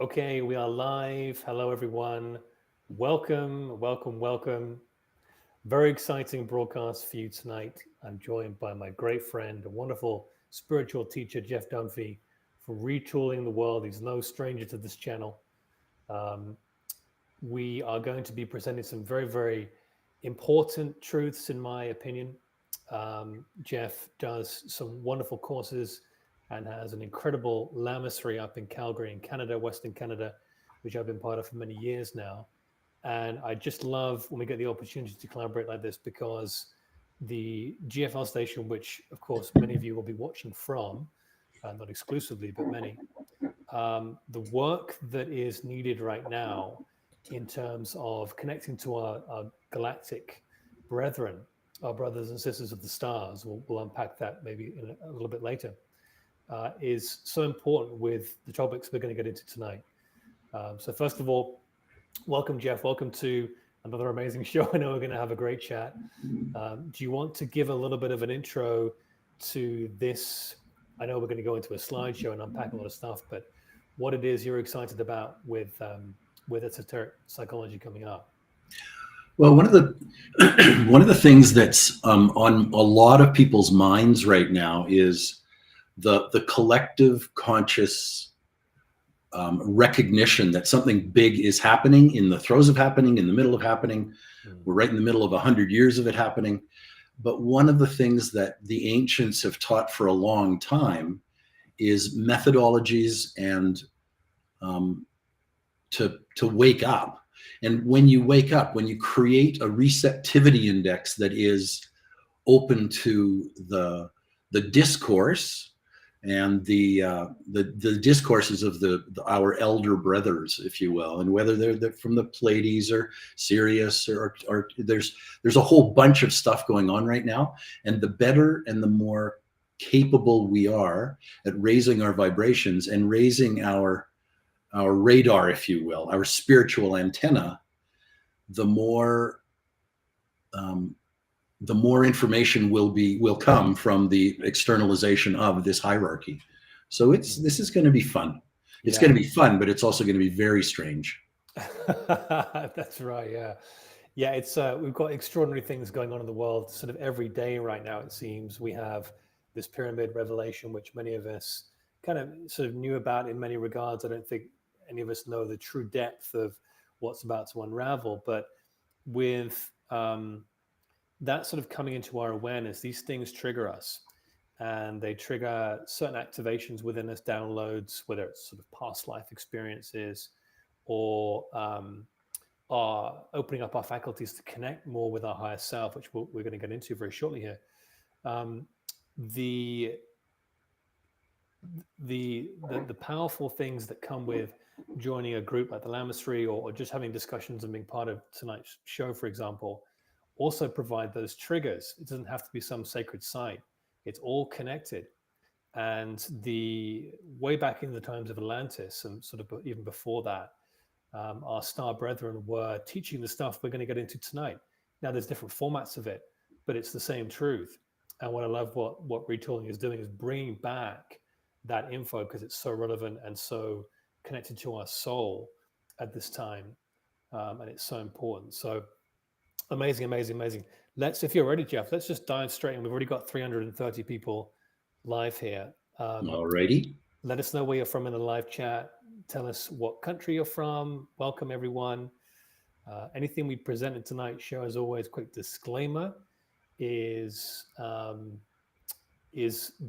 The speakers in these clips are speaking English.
Okay, we are live. Hello, everyone. Welcome, welcome, welcome. Very exciting broadcast for you tonight. I'm joined by my great friend, a wonderful spiritual teacher, Jeff Dunphy, for retooling the world. He's no stranger to this channel. Um, we are going to be presenting some very, very important truths, in my opinion. Jeff does some wonderful courses and has an incredible lamasery up in Calgary, in Canada, Western Canada, which I've been part of for many years now. And I just love when we get the opportunity to collaborate like this because the GFL station, which of course many of you will be watching from, not exclusively, but many, the work that is needed right now in terms of connecting to our galactic brethren, our brothers and sisters of the stars, we'll unpack that maybe in a little bit later, is so important with the topics we're going to get into tonight. So first of all, welcome, Jeff. Welcome to another amazing show. I know we're going to have a great chat. Do you want to give a little bit of an intro to this? I know we're going to go into a slideshow and unpack a lot of stuff, but what it is you're excited about with esoteric psychology coming up? Well, one of the things that's on a lot of people's minds right now is the collective conscious recognition that something big is happening, in the throes of happening, in the middle of happening. We're right in the middle of 100 years of it happening. But one of the things that the ancients have taught for a long time is methodologies and to wake up. And when you wake up, when you create a receptivity index that is open to the discourse and the discourses of our elder brothers, if you will, and whether they're from the Pleiades or Sirius or there's a whole bunch of stuff going on right now. And the better and the more capable we are at raising our vibrations and raising our radar, if you will, our spiritual antenna, the more information will come from the externalization of this hierarchy. So this is going to be fun. It's going to be fun, but it's also going to be very strange. That's right. Yeah. It's we've got extraordinary things going on in the world sort of every day right now. It seems we have this pyramid revelation, which many of us kind of sort of knew about in many regards. I don't think any of us know the true depth of what's about to unravel, but with that sort of coming into our awareness, these things trigger us, and they trigger certain activations within us, downloads, whether it's sort of past life experiences or are opening up our faculties to connect more with our higher self, which we're going to get into very shortly here. The powerful things that come with joining a group like the Lamasery or just having discussions and being part of tonight's show, for example, also provide those triggers. It doesn't have to be some sacred site. It's all connected. And the way back in the times of Atlantis and sort of even before that, our star brethren were teaching the stuff we're going to get into tonight. Now there's different formats of it, but it's the same truth. And what I love what Retooling is doing is bringing back that info because it's so relevant and so connected to our soul at this time. And it's so important. So amazing. If you're ready, Jeff, let's just dive straight in. We've already got 330 people live here. Alrighty. Let us know where you're from in the live chat. Tell us what country you're from. Welcome, everyone. Anything we presented tonight, show as always, quick disclaimer, is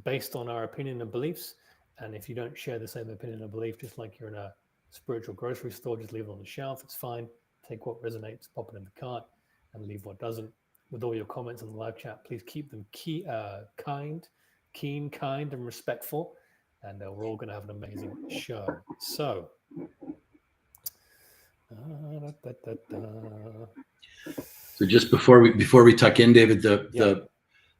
based on our opinion and beliefs. And if you don't share the same opinion or belief, just like you're in a spiritual grocery store, just leave it on the shelf. It's fine. Take what resonates, pop it in the cart, and leave what doesn't. With all your comments in the live chat, please keep them kind, and respectful. And we're all going to have an amazing show. So, so just before we tuck in, David, the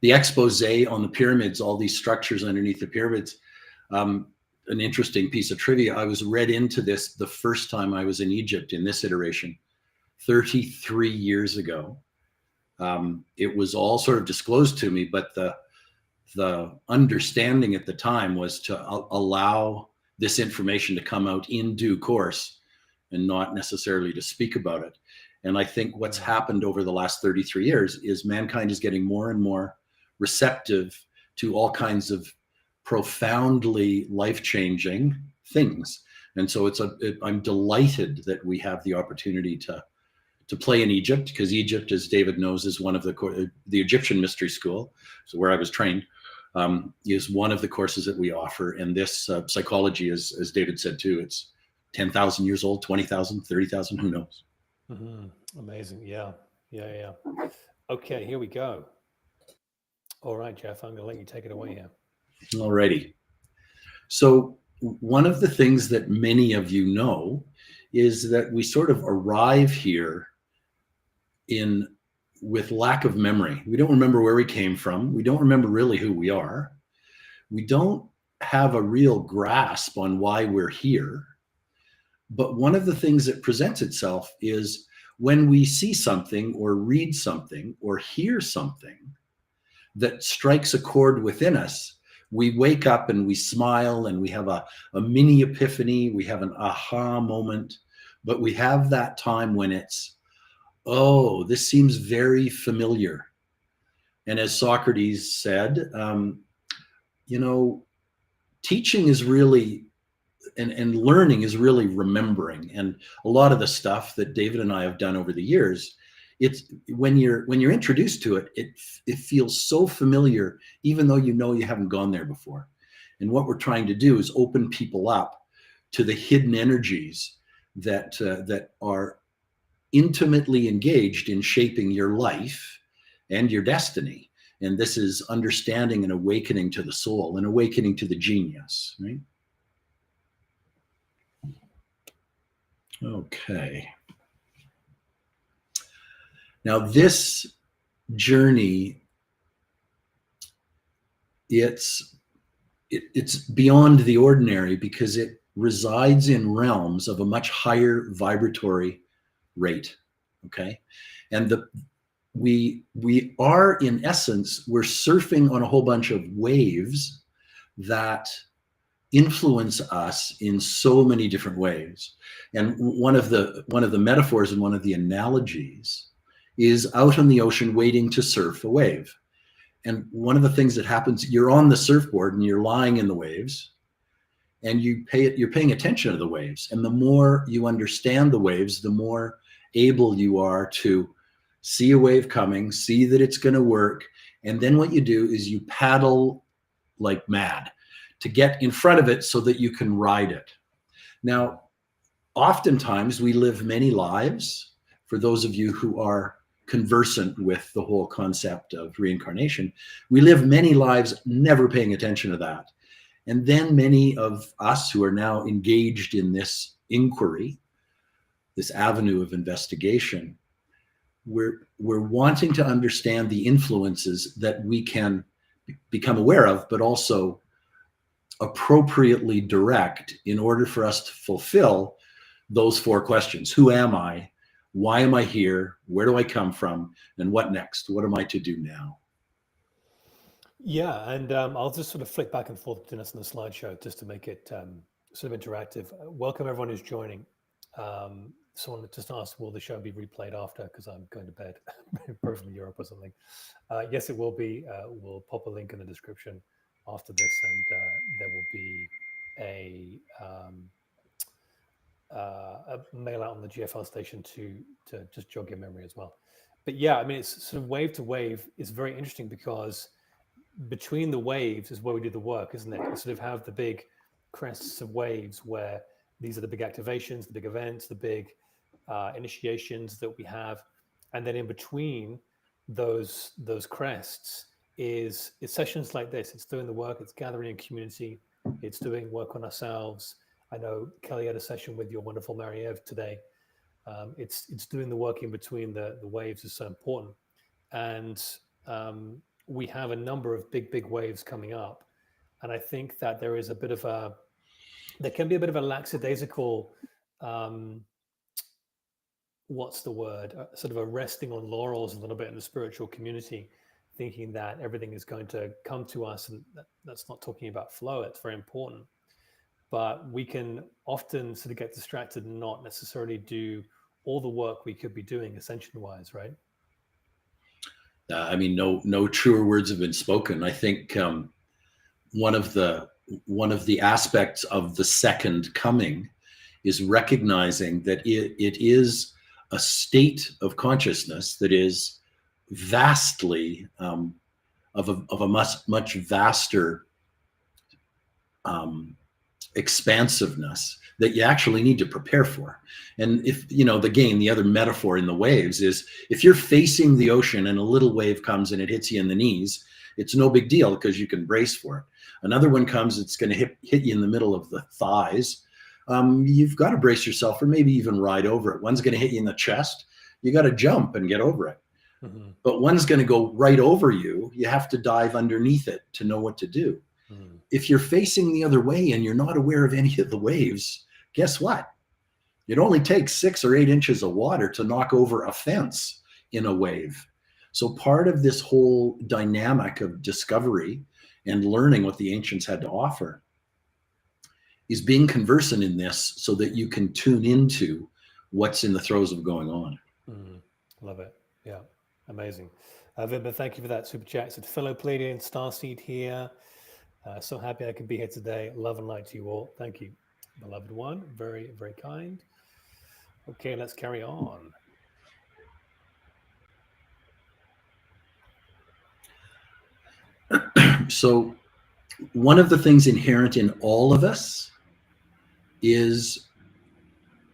expose on the pyramids, all these structures underneath the pyramids. An interesting piece of trivia. I was read into this the first time I was in Egypt in this iteration, 33 years ago. It was all sort of disclosed to me, but the understanding at the time was to allow this information to come out in due course and not necessarily to speak about it. And I think what's happened over the last 33 years is mankind is getting more and more receptive to all kinds of profoundly life-changing things. And so I'm delighted that we have the opportunity to play in Egypt, because Egypt, as David knows, is one of the Egyptian mystery school, so where I was trained, is one of the courses that we offer. And this psychology, as David said too, it's 10,000 years old, 20,000, 30,000, who knows? Amazing. Yeah. Okay, here we go. All right, Jeff, I'm going to let you take it away here. All righty. So one of the things that many of you know is that we sort of arrive here with lack of memory. We don't remember where we came from. We don't remember really who we are. We don't have a real grasp on why we're here. But one of the things that presents itself is when we see something or read something or hear something that strikes a chord within us, we wake up and we smile and we have a mini epiphany. We have an aha moment, but we have that time when it's, oh, this seems very familiar. And as Socrates said, teaching is really, and learning is really remembering. And a lot of the stuff that David and I have done over the years, it's when you're introduced to it, it feels so familiar, even though you haven't gone there before. And what we're trying to do is open people up to the hidden energies that are intimately engaged in shaping your life and your destiny. And this is understanding and awakening to the soul and awakening to the genius, right? Okay. Now this journey, it's beyond the ordinary because it resides in realms of a much higher vibratory rate. Okay. And we are, in essence, we're surfing on a whole bunch of waves that influence us in so many different ways. And one of the metaphors and one of the analogies is out on the ocean waiting to surf a wave. And one of the things that happens, you're on the surfboard and you're lying in the waves, and you're paying attention to the waves. And the more you understand the waves, the more able you are to see a wave coming, see that it's going to work. And then what you do is you paddle like mad to get in front of it so that you can ride it. Now, oftentimes we live many lives. For those of you who are conversant with the whole concept of reincarnation, we live many lives never paying attention to that. And then many of us who are now engaged in this inquiry, this avenue of investigation, we're wanting to understand the influences that we can become aware of, but also appropriately direct in order for us to fulfill those 4 questions. Who am I? Why am I here? Where do I come from? And what next? What am I to do now? Yeah, and I'll just sort of flick back and forth between us in the slideshow just to make it sort of interactive. Welcome everyone who's joining. Someone just asked, will the show be replayed after? Because I'm going to bed, probably from Europe or something. Yes, it will be. We'll pop a link in the description after this, and there will be a mail out on the GFL station to just jog your memory as well. But yeah, I mean, it's sort of wave to wave is very interesting because between the waves is where we do the work, isn't it? We sort of have the big crests of waves where these are the big activations, the big events, the big initiations that we have. And then in between those crests is sessions like this. It's doing the work, it's gathering in community, it's doing work on ourselves. I know Kelly had a session with your wonderful Marie-Eve today. It's doing the work in between the waves is so important. And we have a number of big waves coming up. And I think that there is there can be a bit of a lackadaisical, what's the word? Sort of a resting on laurels a little bit in the spiritual community, thinking that everything is going to come to us. And that's not talking about flow. It's very important. but we can often sort of get distracted and not necessarily do all the work we could be doing ascension wise, right? I mean, no truer words have been spoken. I think one of the aspects of the second coming is recognizing that it is a state of consciousness that is vastly of a much vaster expansiveness that you actually need to prepare for. And if the other metaphor in the waves is, if you're facing the ocean and a little wave comes and it hits you in the knees, it's no big deal because you can brace for it. Another one comes, it's going to hit you in the middle of the thighs. You've got to brace yourself, or maybe even ride over it. One's going to hit you in the chest. You got to jump and get over it. Mm-hmm. But one's going to go right over you. You have to dive underneath it to know what to do. Mm-hmm. If you're facing the other way and you're not aware of any of the waves, guess what? It only takes 6 or 8 inches of water to knock over a fence in a wave. So part of this whole dynamic of discovery and learning what the ancients had to offer is being conversant in this so that you can tune into what's in the throes of going on. Love it. Yeah, amazing. Vibha, thank you for that super chat. So fellow Pleiadian Starseed here. So happy I could be here today. Love and light to you all. Thank you, beloved one. Very, very kind. Okay, let's carry on. So one of the things inherent in all of us is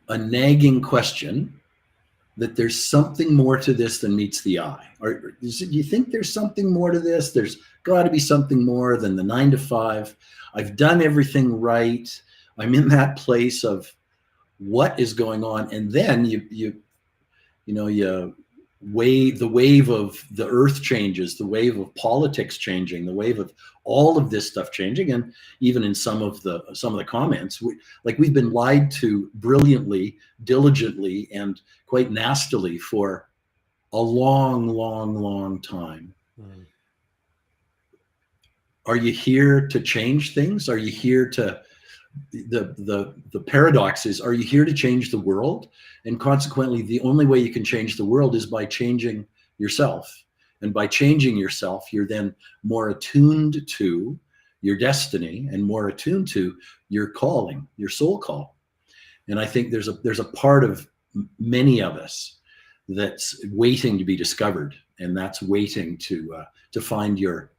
a nagging question that there's something more to this than meets the eye. Or do you think there's something more to this? There's got to be something more than the 9 to 5. I've done everything right. I'm in that place of what is going on. And then the wave of the earth changes, the wave of politics changing, the wave of all of this stuff changing. And even in some of the comments, we've been lied to brilliantly, diligently, and quite nastily for a long time. Mm. Are you here to change things? Are you here to, the paradox is, are you here to change the world? And consequently, the only way you can change the world is by changing yourself. And by changing yourself, you're then more attuned to your destiny and more attuned to your calling, your soul call. And I think there's a part of many of us that's waiting to be discovered, and that's waiting to find your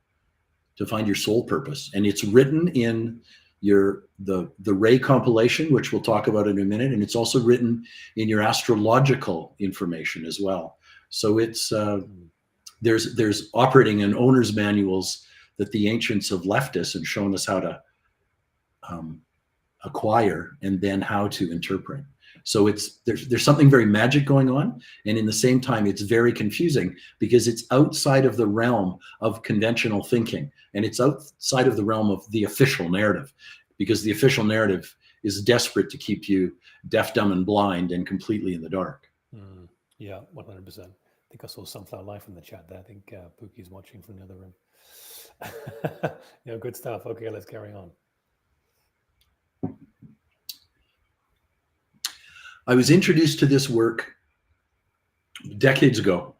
soul purpose. And it's written in the Ray compilation, which we'll talk about in a minute, and it's also written in your astrological information as well. So it's there's operating and owner's manuals that the ancients have left us and shown us how to acquire and then how to interpret. So there's something very magic going on, and in the same time it's very confusing because it's outside of the realm of conventional thinking, and it's outside of the realm of the official narrative, because the official narrative is desperate to keep you deaf, dumb, and blind and completely in the dark. Yeah, 100%. I think I saw Sunflower Life in the chat there. I think Pookie's watching from the other room. Good stuff. Okay, let's carry on. I was introduced to this work decades ago,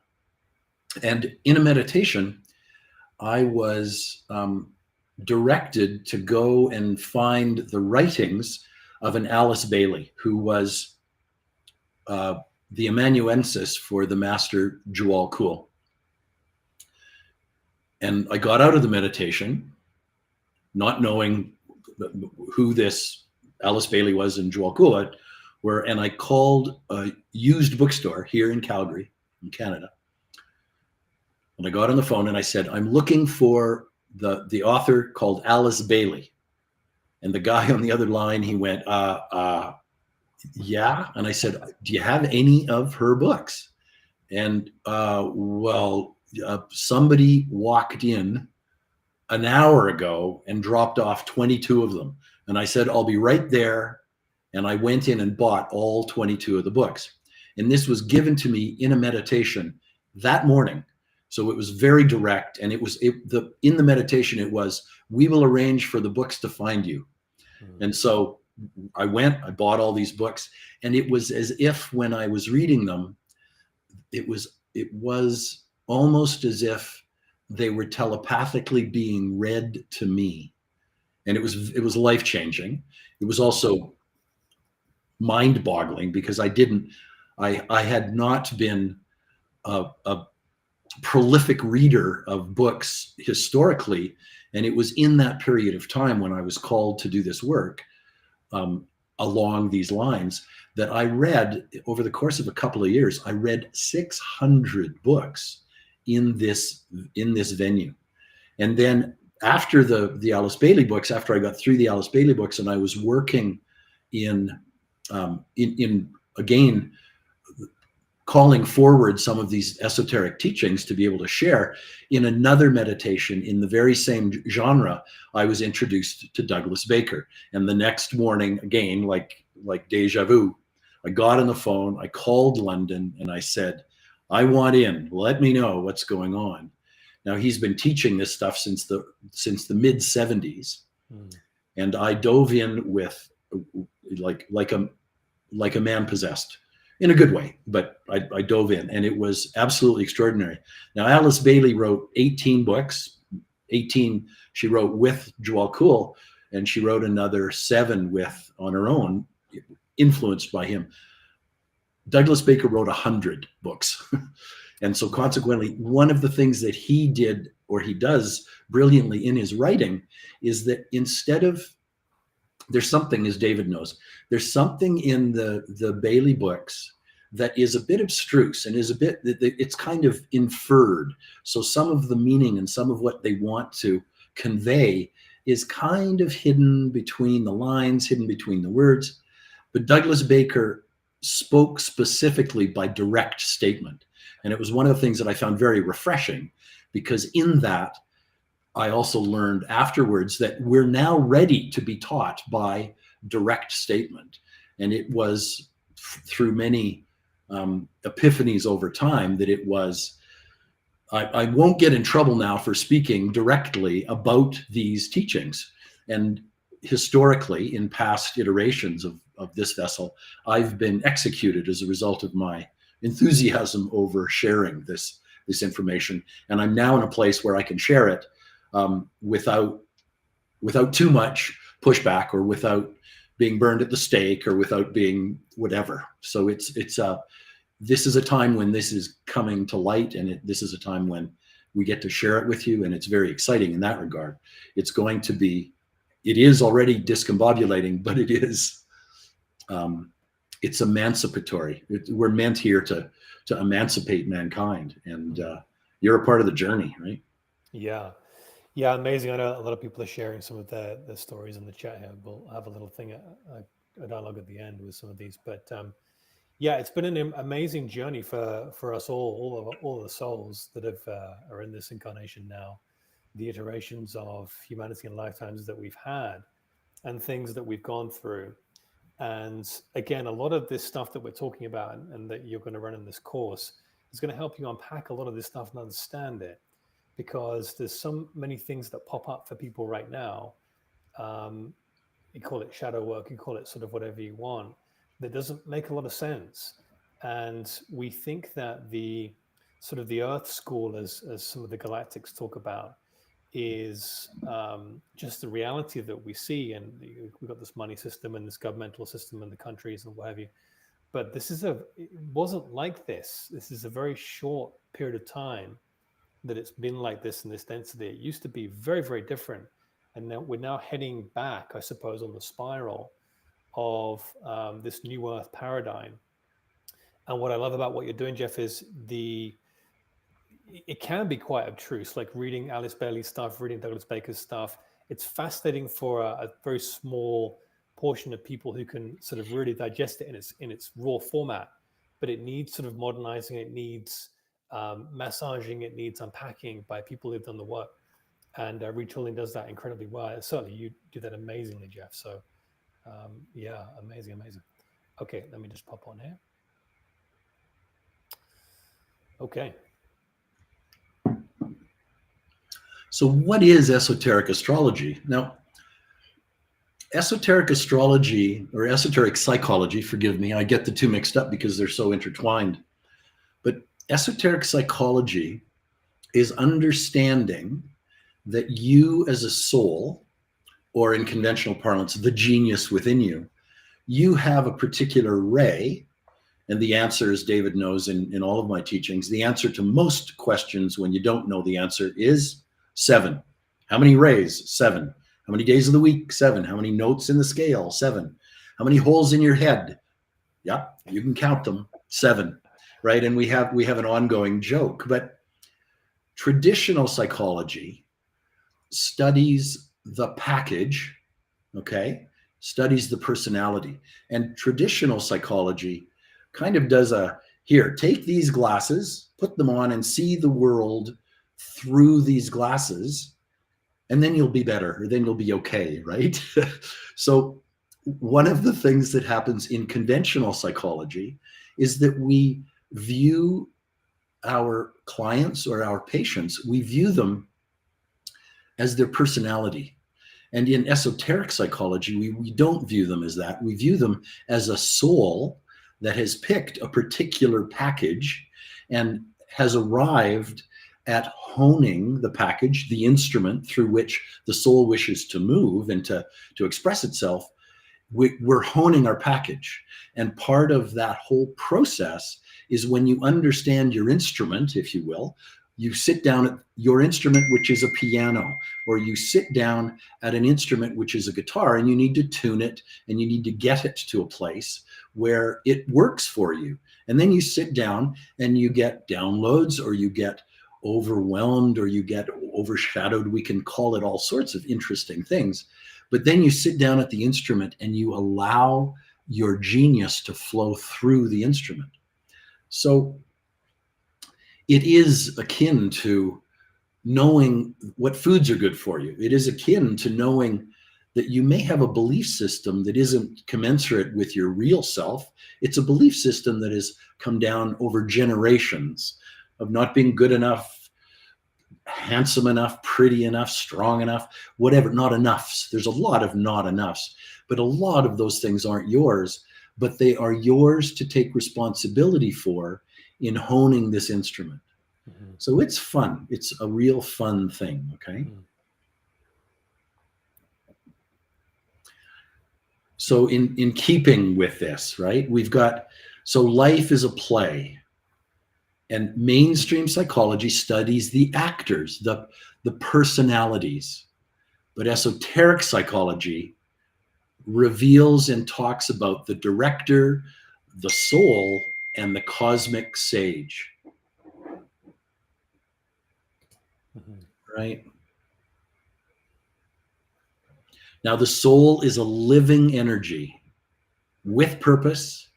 and in a meditation, I was directed to go and find the writings of an Alice Bailey, who was the amanuensis for the master Jewel Kuhl. And I got out of the meditation not knowing who this Alice Bailey was and Jewel Kuhl were, and I called a used bookstore here in Calgary, in Canada. And I got on the phone and I said, I'm looking for the author called Alice Bailey. And the guy on the other line, he went, yeah. And I said, do you have any of her books? And somebody walked in an hour ago and dropped off 22 of them. And I said, I'll be right there. And I went in and bought all 22 of the books. And this was given to me in a meditation that morning. So it was very direct. And in the meditation, it was, we will arrange for the books to find you. And so I bought all these books, and it was as if when I was reading them, it was almost as if they were telepathically being read to me. And it was life-changing. It was also mind-boggling because I had not been a prolific reader of books historically. And it was in that period of time when I was called to do this work along these lines that I read over the course of a couple of years. I read 600 books in this venue. And then after the Alice Bailey books, after I got through the Alice Bailey books, and I was working in again, calling forward some of these esoteric teachings to be able to share in another meditation in the very same genre, I was introduced to Douglas Baker. And the next morning, again, like deja vu, I got on the phone, I called London, and I said, I want in, let me know what's going on. Now, he's been teaching this stuff since the mid 70s. And I dove in with like a man possessed, in a good way, but I dove in, and it was absolutely extraordinary. Now, Alice Bailey wrote 18 books. 18 she wrote with Joel Kuhl, and she wrote another 7 on her own, influenced by him. Douglas Baker wrote 100 books. And so consequently, one of the things that he did, or he does brilliantly in his writing, is that instead of, there's something, as David knows, there's something in the Bailey books that is a bit abstruse and is a bit, it's kind of inferred. So some of the meaning and some of what they want to convey is kind of hidden between the lines, hidden between the words. But Douglas Baker spoke specifically by direct statement. And it was one of the things that I found very refreshing, because in that, I also learned afterwards that we're now ready to be taught by direct statement. And it was through many epiphanies over time that it was, I won't get in trouble now for speaking directly about these teachings. And historically, in past iterations of this vessel, I've been executed as a result of my enthusiasm over sharing this information. And I'm now in a place where I can share it without too much pushback, or without being burned at the stake, or without being whatever. So this is a time when this is coming to light, and this is a time when we get to share it with you, and it's very exciting in that regard. It is already discombobulating, but it's emancipatory. We're meant here to emancipate mankind, and you're a part of the journey, right? Yeah, amazing. I know a lot of people are sharing some of their stories in the chat here. We'll have a little thing, a dialogue at the end with some of these. But yeah, it's been an amazing journey for us all of the souls that are in this incarnation now, the iterations of humanity and lifetimes that we've had, and things that we've gone through. And again, a lot of this stuff that we're talking about and that you're going to run in this course is going to help you unpack a lot of this stuff and understand it, because there's so many things that pop up for people right now. You call it shadow work, you call it sort of whatever you want, that doesn't make a lot of sense. And we think that the sort of the Earth school, as some of the galactics talk about, is just the reality that we see. And we've got this money system and this governmental system in the countries and what have you. But it wasn't like this. This is a very short period of time that it's been like this in this density. It used to be very, very different. And now we're now heading back, I suppose, on the spiral of this new Earth paradigm. And what I love about what you're doing, Jeff, is it can be quite abstruse, like reading Alice Bailey's stuff, reading Douglas Baker's stuff. It's fascinating for a very small portion of people who can sort of really digest it in its raw format. But it needs sort of modernizing, it needs massaging, it needs unpacking by people who've done the work. And Retooling does that incredibly well. Certainly you do that amazingly, Jeff. So yeah, amazing. Okay, let me just pop on here. Okay. So what is esoteric astrology? Now, esoteric astrology or esoteric psychology, forgive me, I get the two mixed up because they're so intertwined. But esoteric psychology is understanding that you as a soul, or in conventional parlance, the genius within you, you have a particular ray. And the answer, as David knows in all of my teachings, the answer to most questions when you don't know the answer is 7. How many rays? 7. How many days of the week? 7. How many notes in the scale? 7. How many holes in your head? Yeah, you can count them. 7, right? And we have an ongoing joke. But traditional psychology studies the package, okay? Studies the personality. And traditional psychology kind of does here, take these glasses, put them on, and see the world through these glasses, and then you'll be better, or then you'll be okay, right? So one of the things that happens in conventional psychology is that we view our clients or our patients, we view them as their personality. And in esoteric psychology, we don't view them as that. We view them as a soul that has picked a particular package and has arrived at honing the package, the instrument through which the soul wishes to move and to express itself. We're honing our package. And part of that whole process is when you understand your instrument, if you will, you sit down at your instrument, which is a piano, or you sit down at an instrument, which is a guitar, and you need to tune it and you need to get it to a place where it works for you. And then you sit down and you get downloads, or you get overwhelmed, or you get overshadowed. We can call it all sorts of interesting things. But then you sit down at the instrument and you allow your genius to flow through the instrument. So it is akin to knowing what foods are good for you. It is akin to knowing that you may have a belief system that isn't commensurate with your real self. It's a belief system that has come down over generations of not being good enough, handsome enough, pretty enough, strong enough, whatever, not enoughs. There's a lot of not enoughs, but a lot of those things aren't yours, but they are yours to take responsibility for in honing this instrument. Mm-hmm. So it's fun. It's a real fun thing, okay? Mm-hmm. So in keeping with this, right, we've got, so life is a play. And mainstream psychology studies the actors, the personalities. But esoteric psychology reveals and talks about the director, the soul, and the cosmic sage. Mm-hmm. Right? Now, the soul is a living energy with purpose,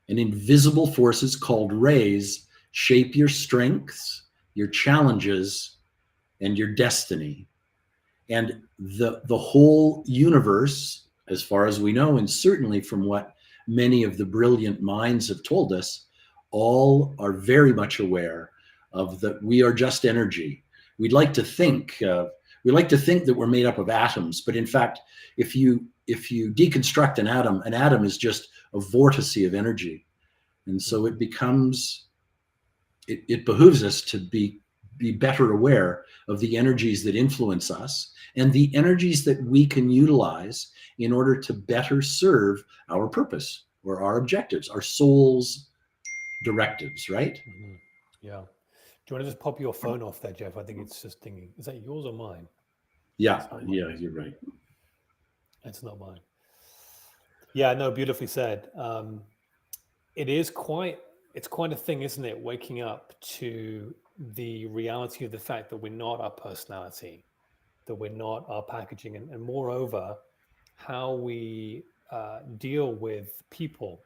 and invisible forces called rays shape your strengths, your challenges, and your destiny. And the whole universe, as far as we know, and certainly from what many of the brilliant minds have told us, all are very much aware of that we are just energy. We'd like to think that we're made up of atoms, but in fact, if you deconstruct an atom is just a vortice of energy. And so it becomes, it behooves us to be better aware of the energies that influence us and the energies that we can utilize in order to better serve our purpose or our objectives, our soul's directives, right? Mm-hmm. Yeah. Do you want to just pop your phone off there, Jeff? I think it's just thinking, is that yours or mine? Yeah, you're right. It's not mine. Yeah, no, beautifully said. It's quite a thing, isn't it? Waking up to the reality of the fact that we're not our personality, that we're not our packaging, and moreover, how we deal with people.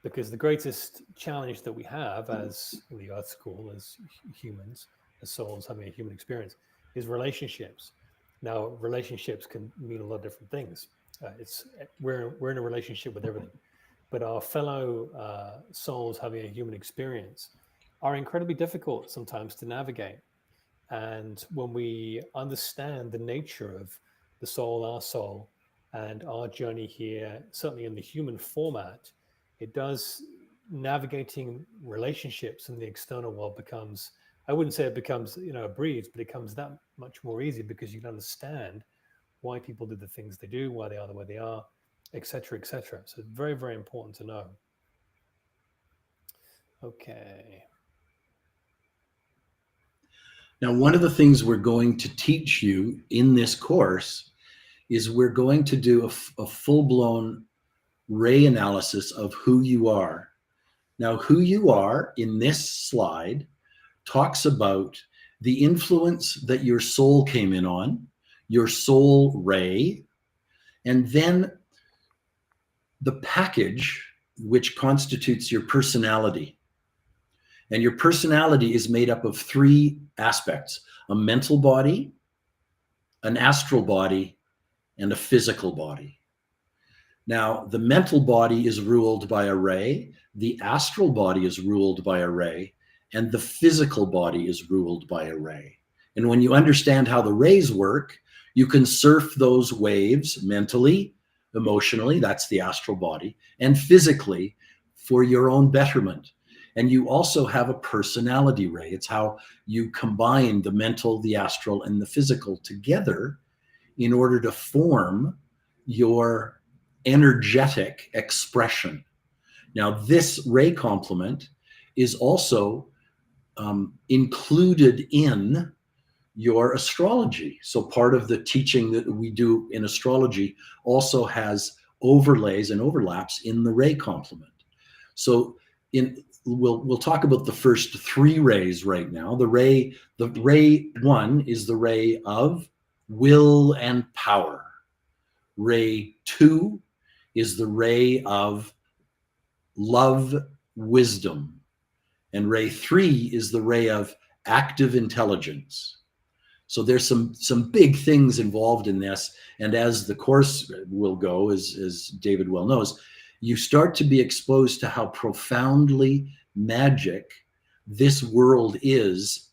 Because the greatest challenge that we have as the Earth School, as humans, as souls having a human experience, is relationships. Now, relationships can mean a lot of different things. We're in a relationship with everything, but our fellow souls having a human experience are incredibly difficult sometimes to navigate. And when we understand the nature of the soul, our soul, And our journey here, certainly in the human format, it does, navigating relationships in the external world becomes, I wouldn't say it becomes, a breeze, but it becomes that much more easy because you can understand why people do the things they do, why they are the way they are, etc., etc. So very, very important to know. Okay. Now, one of the things we're going to teach you in this course is we're going to do a full-blown ray analysis of who you are. Now, who you are in this slide talks about the influence that your soul came in on, your soul ray, and then the package which constitutes your personality. And your personality is made up of three aspects: a mental body, an astral body, and a physical body. Now, the mental body is ruled by a ray, the astral body is ruled by a ray, and the physical body is ruled by a ray. And when you understand how the rays work, you can surf those waves mentally, emotionally, that's the astral body, and physically for your own betterment. And you also have a personality ray. It's how you combine the mental, the astral, and the physical together in order to form your energetic expression. Now, this ray complement is also included in your astrology. So part of the teaching that we do in astrology also has overlays and overlaps in the ray complement. So we'll talk about the first three rays right now. The ray one is the ray of will and power. Ray 2 is the ray of love, wisdom. And ray 3 is the ray of active intelligence. So there's some big things involved in this. And as the course will go, as David well knows, you start to be exposed to how profoundly magic this world is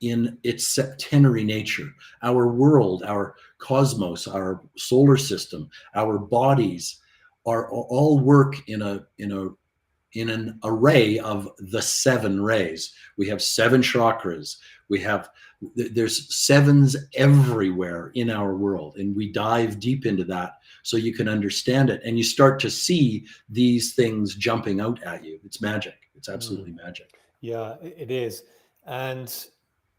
in its septenary nature. Our world, our cosmos, our solar system, our bodies are all work in an array of the 7 rays. We have 7 chakras. There's sevens everywhere in our world, and we dive deep into that so you can understand it, and you start to see these things jumping out at you. It's magic. It's absolutely magic. Yeah, it is. And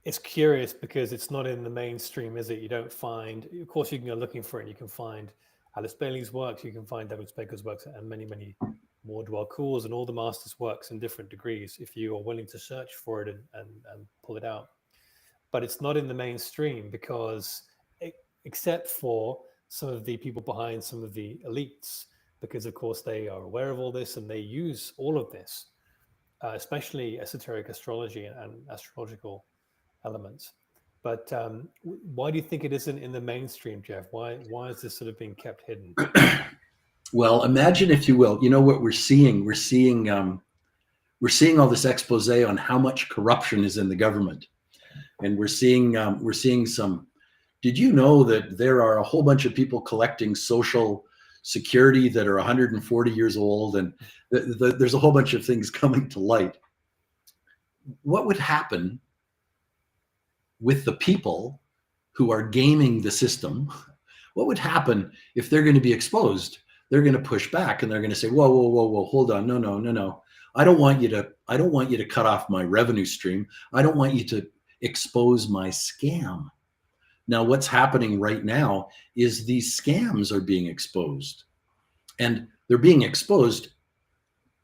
it's curious because it's not in the mainstream, is it? You don't find, of course, you can go looking for it and you can find Alice Bailey's works, you can find David Baker's works, and many, many more Dwell Cool's and all the masters' works in different degrees, if you are willing to search for it and pull it out. But it's not in the mainstream because, except for some of the people behind some of the elites, because of course they are aware of all this and they use all of this, especially esoteric astrology and astrological elements. But why do you think it isn't in the mainstream, Jeff? Why is this sort of being kept hidden? Well, imagine, if you will, what we're seeing. We're seeing all this expose on how much corruption is in the government, and we're seeing some. Did you know that there are a whole bunch of people collecting social security that are 140 years old, and there's a whole bunch of things coming to light? What would happen with the people who are gaming the system? What would happen if they're going to be exposed? They're going to push back and they're going to say, whoa, hold on. No. I don't want you to cut off my revenue stream. I don't want you to expose my scam. Now, what's happening right now is these scams are being exposed, and they're being exposed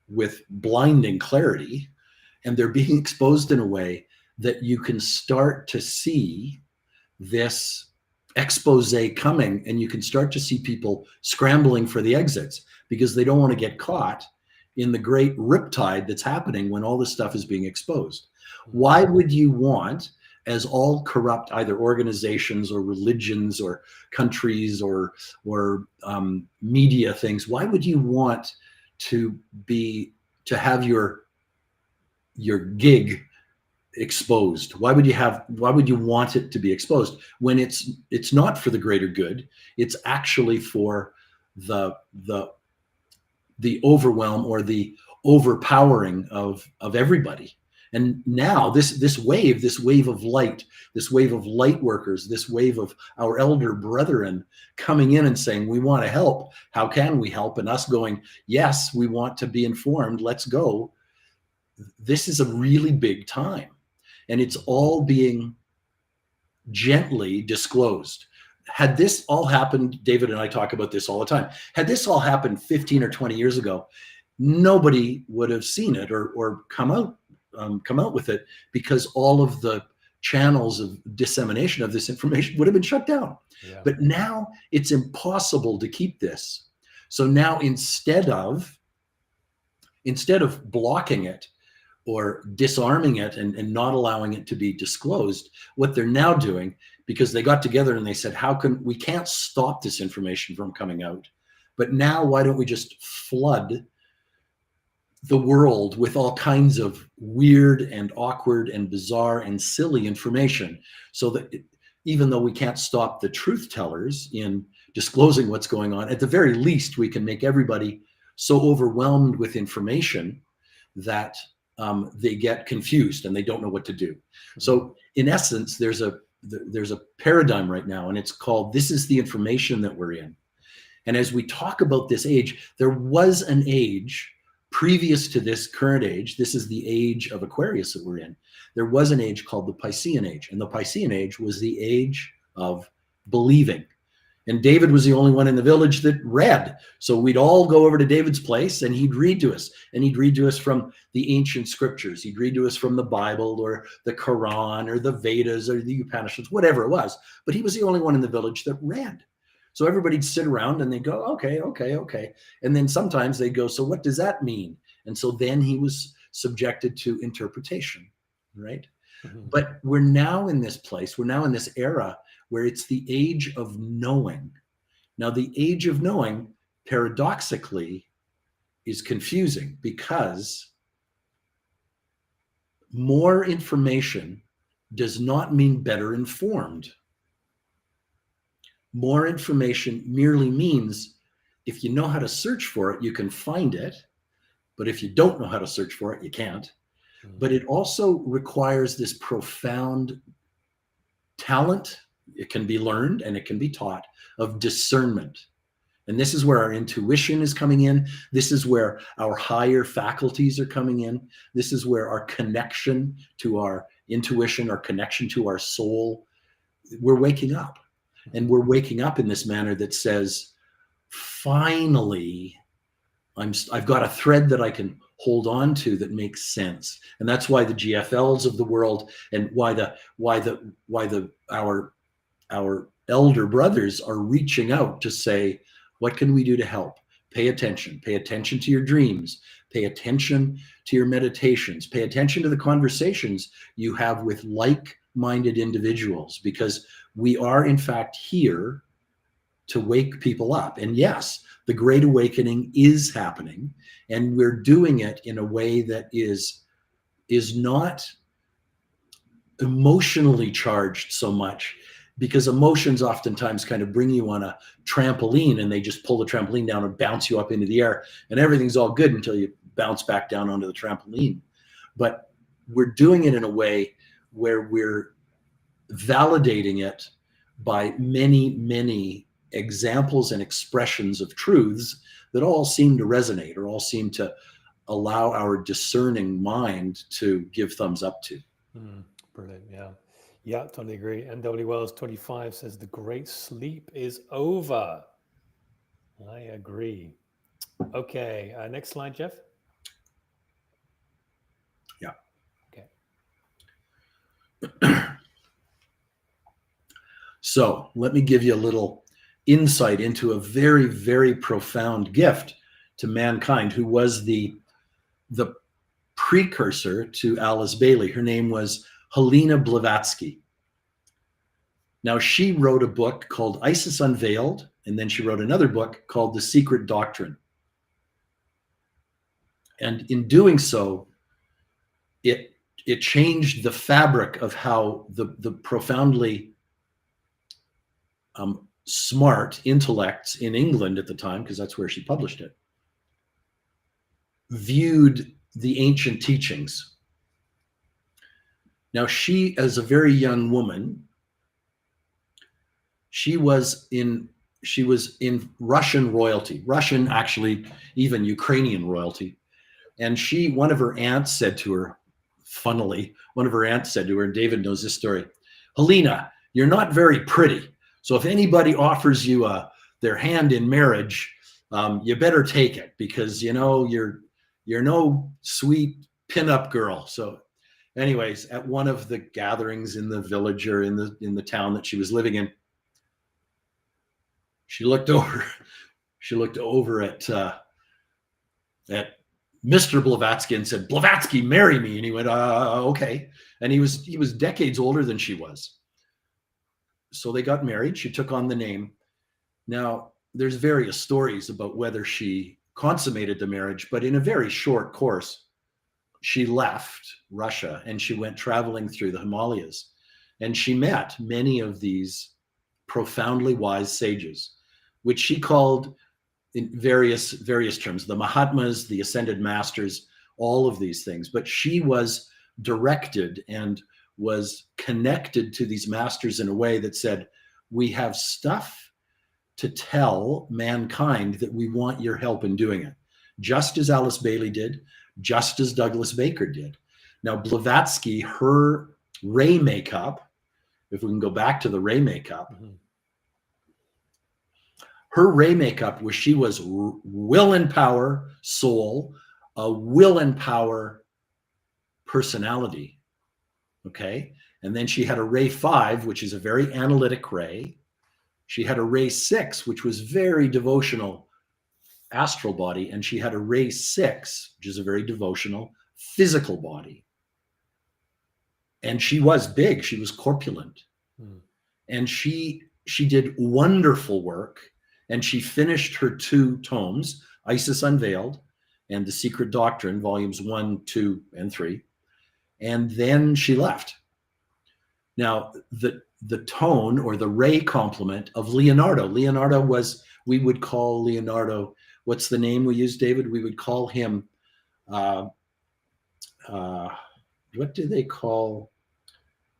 with blinding clarity, and they're being exposed in a way that you can start to see this expose coming, and you can start to see people scrambling for the exits because they don't want to get caught in the great riptide that's happening when all this stuff is being exposed. Why would you want, as all corrupt either organizations or religions or countries or media things, why would you want to have your gig exposed? Why would you want it to be exposed when it's not for the greater good? It's actually for the overwhelm or the overpowering of everybody. And now this wave of light, this wave of light workers, this wave of our elder brethren coming in and saying, we want to help. How can we help? And us going, yes, we want to be informed. Let's go. This is a really big time. And it's all being gently disclosed. Had this all happened, David and I talk about this all the time, had this all happened 15 or 20 years ago, nobody would have seen it or come out with it, because all of the channels of dissemination of this information would have been shut down. Yeah. But now it's impossible to keep this. So now instead of blocking it or disarming it and not allowing it to be disclosed, what they're now doing, because they got together and they said, we can't stop this information from coming out, but now why don't we just flood the world with all kinds of weird and awkward and bizarre and silly information, so that even though we can't stop the truth tellers in disclosing what's going on, at the very least we can make everybody so overwhelmed with information that they get confused and they don't know what to do. So in essence, there's a paradigm right now, and it's called, this is the information that we're in. And as we talk about this age, there was an age previous to this current age. This is the age of Aquarius that we're in. There was an age called the Piscean age, and the Piscean age was the age of believing. And David was the only one in the village that read. So we'd all go over to David's place and he'd read to us. And he'd read to us from the ancient scriptures. He'd read to us from the Bible or the Quran or the Vedas or the Upanishads, whatever it was. But he was the only one in the village that read. So everybody'd sit around and they'd go, okay. And then sometimes they'd go, so what does that mean? And so then he was subjected to interpretation, right? Mm-hmm. But we're now in this place, we're now in this era where it's the age of knowing. Now, the age of knowing, paradoxically, is confusing, because more information does not mean better informed. More information merely means if you know how to search for it, you can find it. But if you don't know how to search for it, you can't. Mm-hmm. But it also requires this profound talent. It can be learned and it can be taught, of discernment. And this is where our intuition is coming in. This is where our higher faculties are coming in. This is where our connection to our intuition, our connection to our soul, we're waking up. And we're waking up in this manner that says, finally, I've got a thread that I can hold on to that makes sense. And that's why the GFLs of the world, and why our elder brothers are reaching out to say, what can we do to help? Pay attention to your dreams, pay attention to your meditations, pay attention to the conversations you have with like-minded individuals, because we are in fact here to wake people up. And yes, the Great Awakening is happening, and we're doing it in a way that is not emotionally charged so much, because emotions oftentimes kind of bring you on a trampoline and they just pull the trampoline down and bounce you up into the air, and everything's all good until you bounce back down onto the trampoline. But we're doing it in a way where we're validating it by many, many examples and expressions of truths that all seem to resonate, or all seem to allow our discerning mind to give thumbs up to. Brilliant. Yeah, totally agree. NWLs 25 says the great sleep is over. I agree. Okay, next slide, Jeff. Yeah. Okay. So let me give you a little insight into a very, very profound gift to mankind, who was the precursor to Alice Bailey. Her name was Helena Blavatsky. Now, she wrote a book called Isis Unveiled, and then she wrote another book called The Secret Doctrine. And in doing so, it changed the fabric of how the profoundly smart intellects in England at the time, because that's where she published it, viewed the ancient teachings. Now, she, as a very young woman, she was in Russian royalty, Russian, actually, even Ukrainian royalty. And one of her aunts said to her, funnily, and David knows this story, Helena, you're not very pretty. So if anybody offers you their hand in marriage, you better take it, because, you know, you're no sweet pinup girl. So anyways, at one of the gatherings in the village or in the town that she was living in, she looked over at Mr. Blavatsky and said, Blavatsky, marry me. And he went, okay. And he was decades older than she was. So they got married. She took on the name. Now, there's various stories about whether she consummated the marriage, but in a very short course, she left Russia and she went traveling through the Himalayas. And she met many of these profoundly wise sages, which she called, in various terms, the Mahatmas, the Ascended Masters, all of these things. But she was directed and was connected to these masters in a way that said, we have stuff to tell mankind that we want your help in doing it. Just as Alice Bailey did, just as Douglas Baker did. Now, Blavatsky, her ray makeup, if we can go back to the ray makeup, her ray makeup was, she was will and power soul, a will and power personality. Okay. And then she had a ray 5, which is a very analytic ray. She had a ray 6, which was very devotional astral body. And she had a ray 6, which is a very devotional physical body. And she was big. She was corpulent. And she did wonderful work. And she finished her 2 tomes, Isis Unveiled and The Secret Doctrine, volumes 1, 2, and 3. And then she left. Now, the tone or the ray complement of Leonardo. Leonardo was, we would call Leonardo, what's the name we use, David? We would call him, what do they call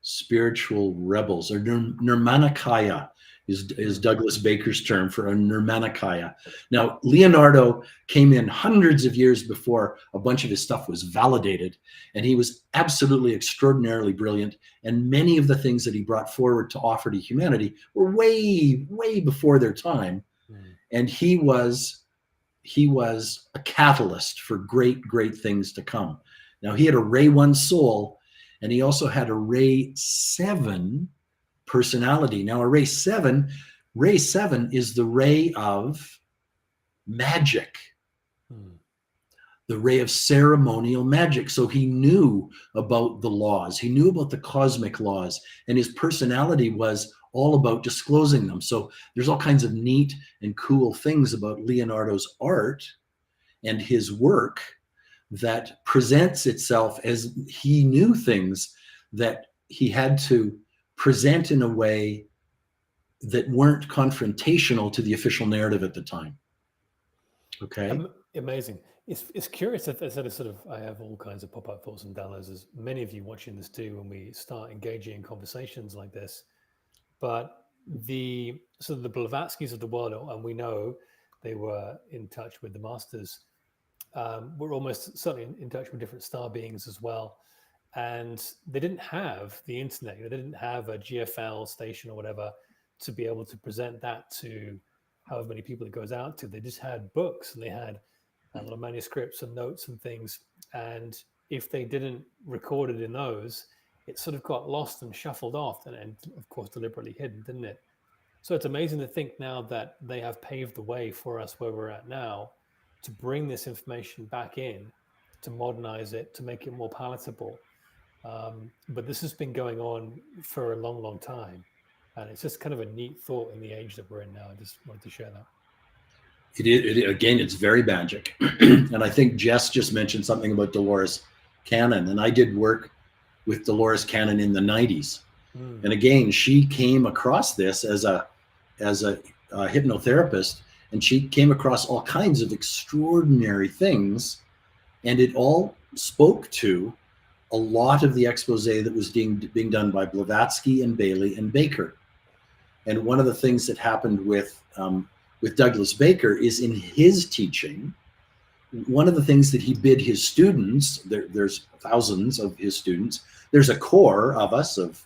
spiritual rebels? Or Nirmanakaya is Douglas Baker's term for a Nirmanakaya. Now, Leonardo came in hundreds of years before a bunch of his stuff was validated, and he was absolutely extraordinarily brilliant. And many of the things that he brought forward to offer to humanity were way, way before their time. And he was a catalyst for great, great things to come. Now, he had a ray 1 soul, and he also had a ray 7 personality. Now, a ray 7 is the ray of magic, the ray of ceremonial magic. So he knew about the laws, he knew about the cosmic laws, and his personality was all about disclosing them. So there's all kinds of neat and cool things about Leonardo's art and his work that presents itself as he knew things that he had to present in a way that weren't confrontational to the official narrative at the time. Okay. Amazing. It's curious that I have all kinds of pop-up thoughts and downloads, as many of you watching this do, when we start engaging in conversations like this. But the Blavatskys of the world, and we know they were in touch with the masters, were almost certainly in touch with different star beings as well. And they didn't have the internet, they didn't have a GFL station or whatever to be able to present that to however many people it goes out to. They just had books, and they had a lot of manuscripts and notes and things. And if they didn't record it in those, it sort of got lost and shuffled off, and of course deliberately hidden, didn't it? So it's amazing to think now that they have paved the way for us where we're at now, to bring this information back in, to modernize it, to make it more palatable. But this has been going on for a long, long time. And it's just kind of a neat thought in the age that we're in now. I just wanted to share that. Again, it's very magic. And I think Jess just mentioned something about Dolores Cannon. And I did work with Dolores Cannon in the 90s. Mm. And again, she came across this as a hypnotherapist, and she came across all kinds of extraordinary things, and it all spoke to a lot of the expose that was being done by Blavatsky and Bailey and Baker. And one of the things that happened with Douglas Baker is in his teaching, one of the things that he bid his students, there's thousands of his students, there's a core of us of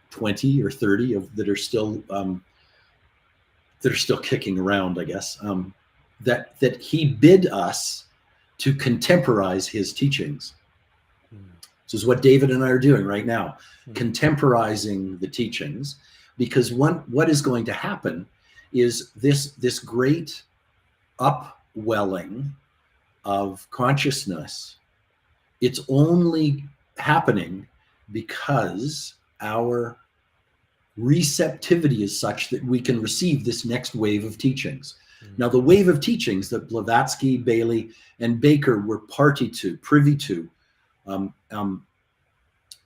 20 or 30 that are still kicking around, I guess, that he bid us to contemporize his teachings. This is what David and I are doing right now, contemporizing the teachings, because what is going to happen is this great upwelling of consciousness. It's only happening because our receptivity is such that we can receive this next wave of teachings. Now, the wave of teachings that Blavatsky, Bailey, and Baker were privy to,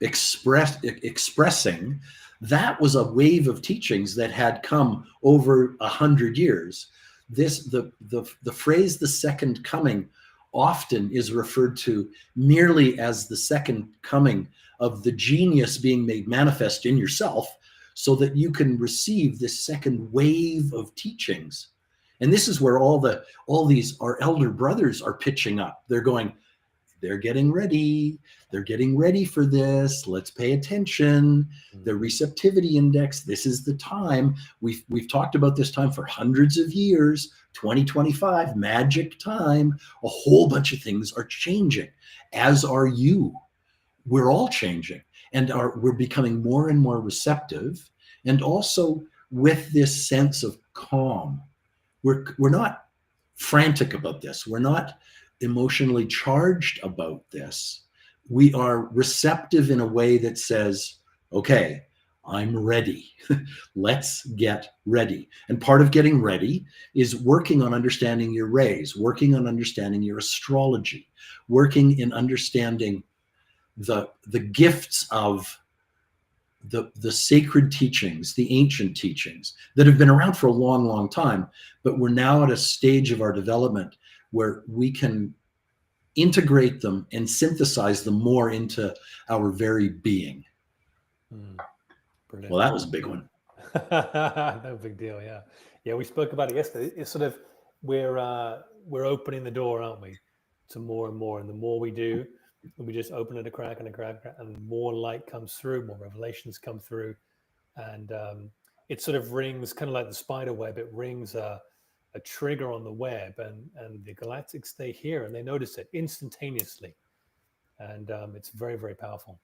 expressing, that was a wave of teachings that had come over 100 years. The phrase "the second coming" often is referred to merely as the second coming of the genius being made manifest in yourself, so that you can receive this second wave of teachings. And this is where all these our elder brothers are pitching up. They're going, they're getting ready. They're getting ready for this. Let's pay attention. The receptivity index. This is the time. We've talked about this time for hundreds of years. 2025, magic time. A whole bunch of things are changing, as are you. We're all changing, and we're becoming more and more receptive, and also with this sense of calm. We're not frantic about this. We're not emotionally charged about this. We are receptive in a way that says, okay, I'm ready. Let's get ready. And part of getting ready is working on understanding your rays, working on understanding your astrology, working in understanding the gifts of the sacred teachings, the ancient teachings that have been around for a long, long time, but we're now at a stage of our development where we can integrate them and synthesize them more into our very being. Brilliant. Well, that was a big one. No big deal. Yeah. We spoke about it yesterday. It's sort of we're opening the door, aren't we, to more and more, and the more we do, we just open it a crack and a crack, and more light comes through, more revelations come through, and it sort of rings, kind of like the spider web. It rings a trigger on the web, and the galactics, they hear and they notice it instantaneously, and it's very, very powerful.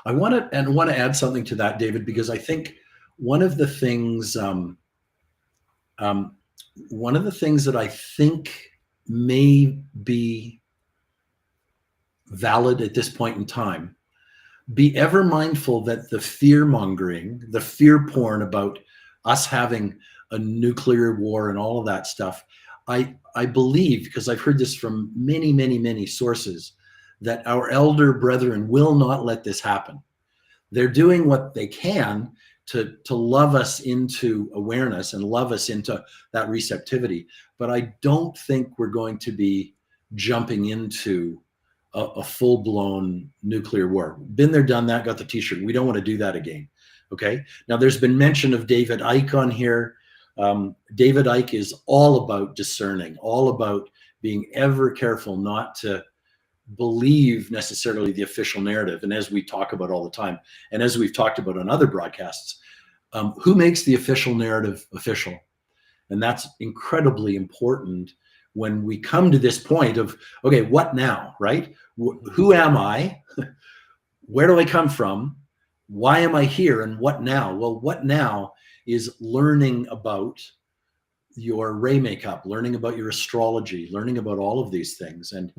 I want to add something to that, David, because I think one of the things that I think may be valid at this point in time, be ever mindful that the fear mongering, the fear porn about us having a nuclear war and all of that stuff, I believe, because I've heard this from many, many, many sources, that our elder brethren will not let this happen. They're doing what they can to love us into awareness and love us into that receptivity. But I don't think we're going to be jumping into a full-blown nuclear war. Been there, done that, got the t-shirt. We don't want to do that again. Okay. Now there's been mention of David Icke on here. David Icke is all about discerning, all about being ever careful not to believe necessarily the official narrative. And as we talk about all the time, and as we've talked about on other broadcasts, who makes the official narrative official? And that's incredibly important when we come to this point of, okay, what now, right? Who am I? Where do I come from? Why am I here? And what now? Well, what now is learning about your ray makeup, learning about your astrology, learning about all of these things. And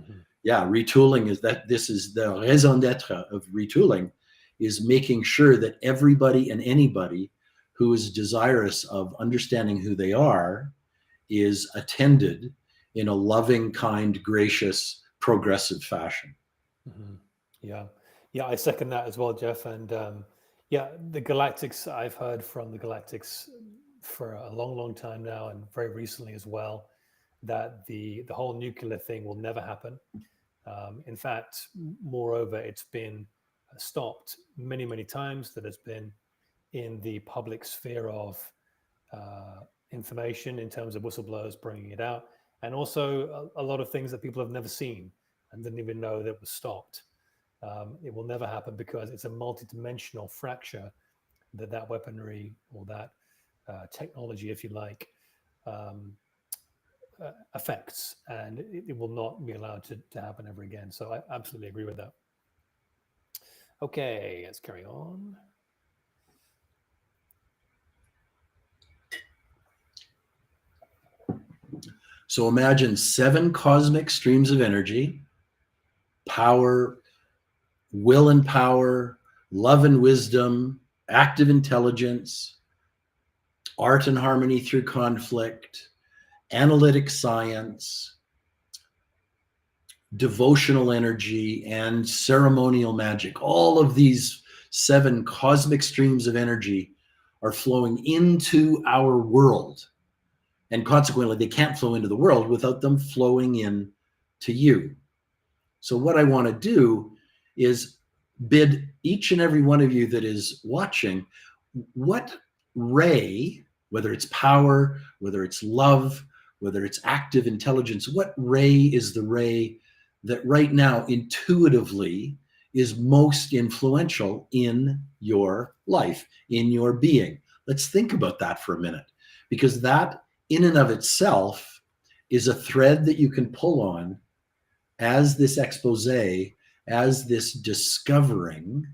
yeah, retooling is that. This is the raison d'etre of retooling, is making sure that everybody and anybody who is desirous of understanding who they are is attended in a loving, kind, gracious, progressive fashion. Yeah. Yeah, I second that as well, Jeff. And yeah, the Galactics, I've heard from the Galactics for a long, long time now, and very recently as well, that the whole nuclear thing will never happen. In fact, moreover, it's been stopped many, many times. That has been in the public sphere of information in terms of whistleblowers bringing it out, and also a lot of things that people have never seen and didn't even know that was stopped. It will never happen because it's a multi-dimensional fracture that weaponry or that technology, if you like, um, affects, and it will not be allowed to happen ever again. So I absolutely agree with that. Okay, let's carry on. So imagine 7 cosmic streams of energy, power, will and power, love and wisdom, active intelligence, art and harmony through conflict, analytic science, devotional energy, and ceremonial magic. All of these 7 cosmic streams of energy are flowing into our world. And consequently, they can't flow into the world without them flowing in to you. So what I want to do is bid each and every one of you that is watching, what ray, whether it's power, whether it's love, whether it's active intelligence, what ray is the ray that right now intuitively is most influential in your life, in your being? Let's think about that for a minute, because that in and of itself is a thread that you can pull on as this expose, as this discovering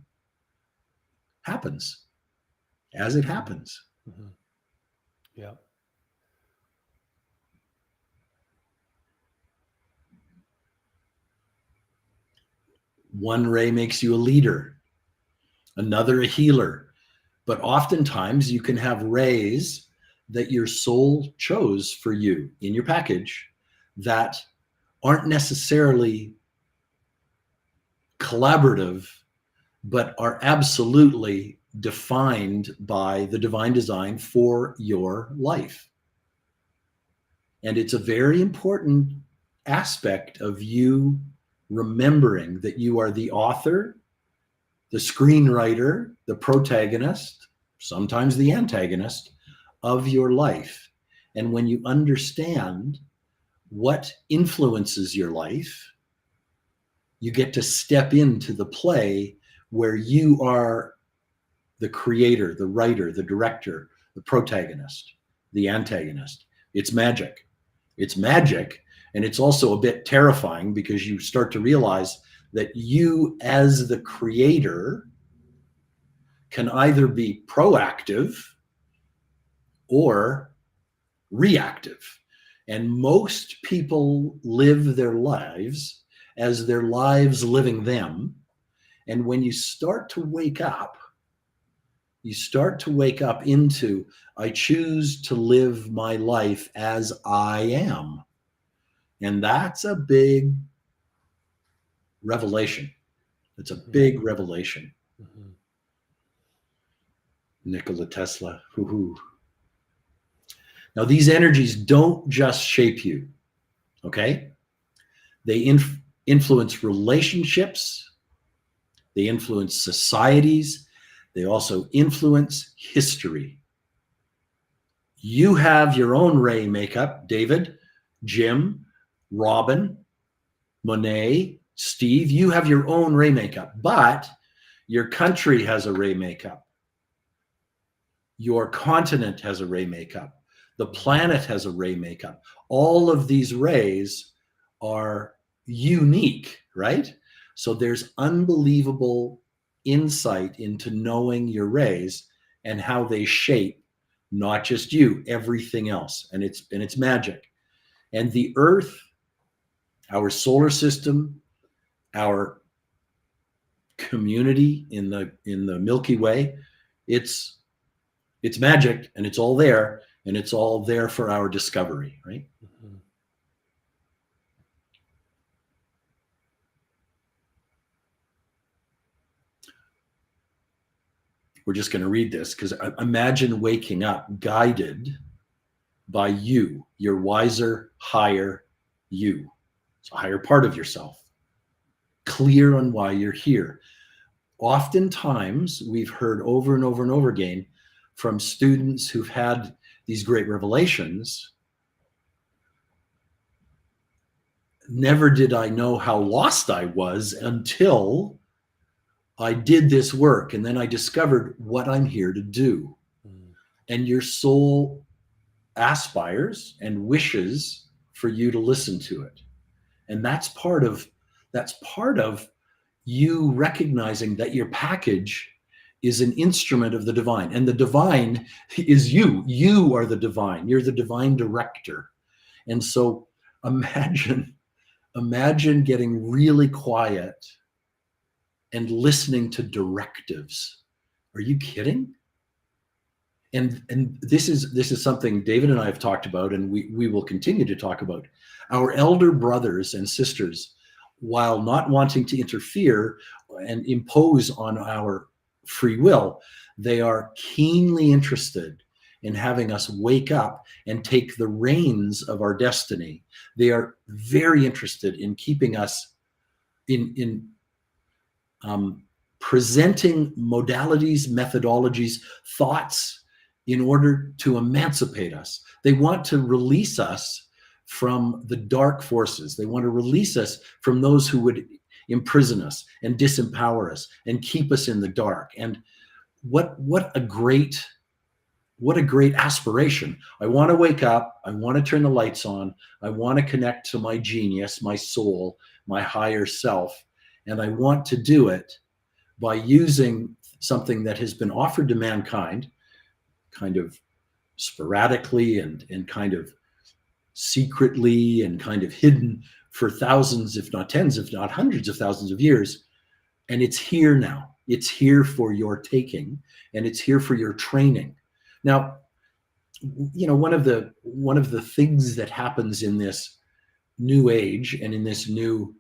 happens, as it happens. Mm-hmm. Yeah. One ray makes you a leader, another a healer, but oftentimes you can have rays that your soul chose for you in your package that aren't necessarily collaborative, but are absolutely defined by the divine design for your life. And it's a very important aspect of you remembering that you are the author, the screenwriter, the protagonist, sometimes the antagonist of your life. And when you understand what influences your life, you get to step into the play where you are the creator, the writer, the director, the protagonist, the antagonist. It's magic. It's magic. And it's also a bit terrifying because you start to realize that you, as the creator, can either be proactive or reactive. And most people live their lives as their lives living them. And when you start to wake up, into, I choose to live my life as I am. And that's a big revelation. It's a big revelation. Mm-hmm. Nikola Tesla. Hoo-hoo. Now, these energies don't just shape you, okay? They influence relationships. They influence societies. They also influence history. You have your own ray makeup, David, Jim, Robin, Monet, Steve. You have your own ray makeup, but your country has a ray makeup. Your continent has a ray makeup. The planet has a ray makeup. All of these rays are unique, right? So there's unbelievable insight into knowing your rays and how they shape not just you, everything else. And it's magic. And the Earth, our solar system, our community in the Milky Way, it's magic, and it's all there, and it's all there for our discovery, right? Mm-hmm. We're just going to read this because imagine waking up guided by you, your wiser, higher you. It's a higher part of yourself, clear on why you're here. Oftentimes, we've heard over and over and over again from students who've had these great revelations, never did I know how lost I was until I did this work, and then I discovered what I'm here to do. And your soul aspires and wishes for you to listen to it. And that's part of you recognizing that your package is an instrument of the divine, and the divine is you. You are the divine. You're the divine director. And so imagine getting really quiet and listening to directives. Are you kidding? And this is something David and I have talked about, and we will continue to talk about. Our elder brothers and sisters, while not wanting to interfere and impose on our free will, they are keenly interested in having us wake up and take the reins of our destiny. They are very interested in keeping us in presenting modalities, methodologies, thoughts in order to emancipate us. They want to release us from the dark forces. They want to release us from those who would imprison us and disempower us and keep us in the dark. And what a great aspiration. I want to wake up. I want to turn the lights on. I want to connect to my genius, my soul, my higher self. And I want to do it by using something that has been offered to mankind, kind of sporadically and kind of secretly and kind of hidden for thousands, if not tens, if not hundreds of thousands of years. And it's here now. It's here for your taking, and it's here for your training. Now, you know, one of the things that happens in this new age and in this new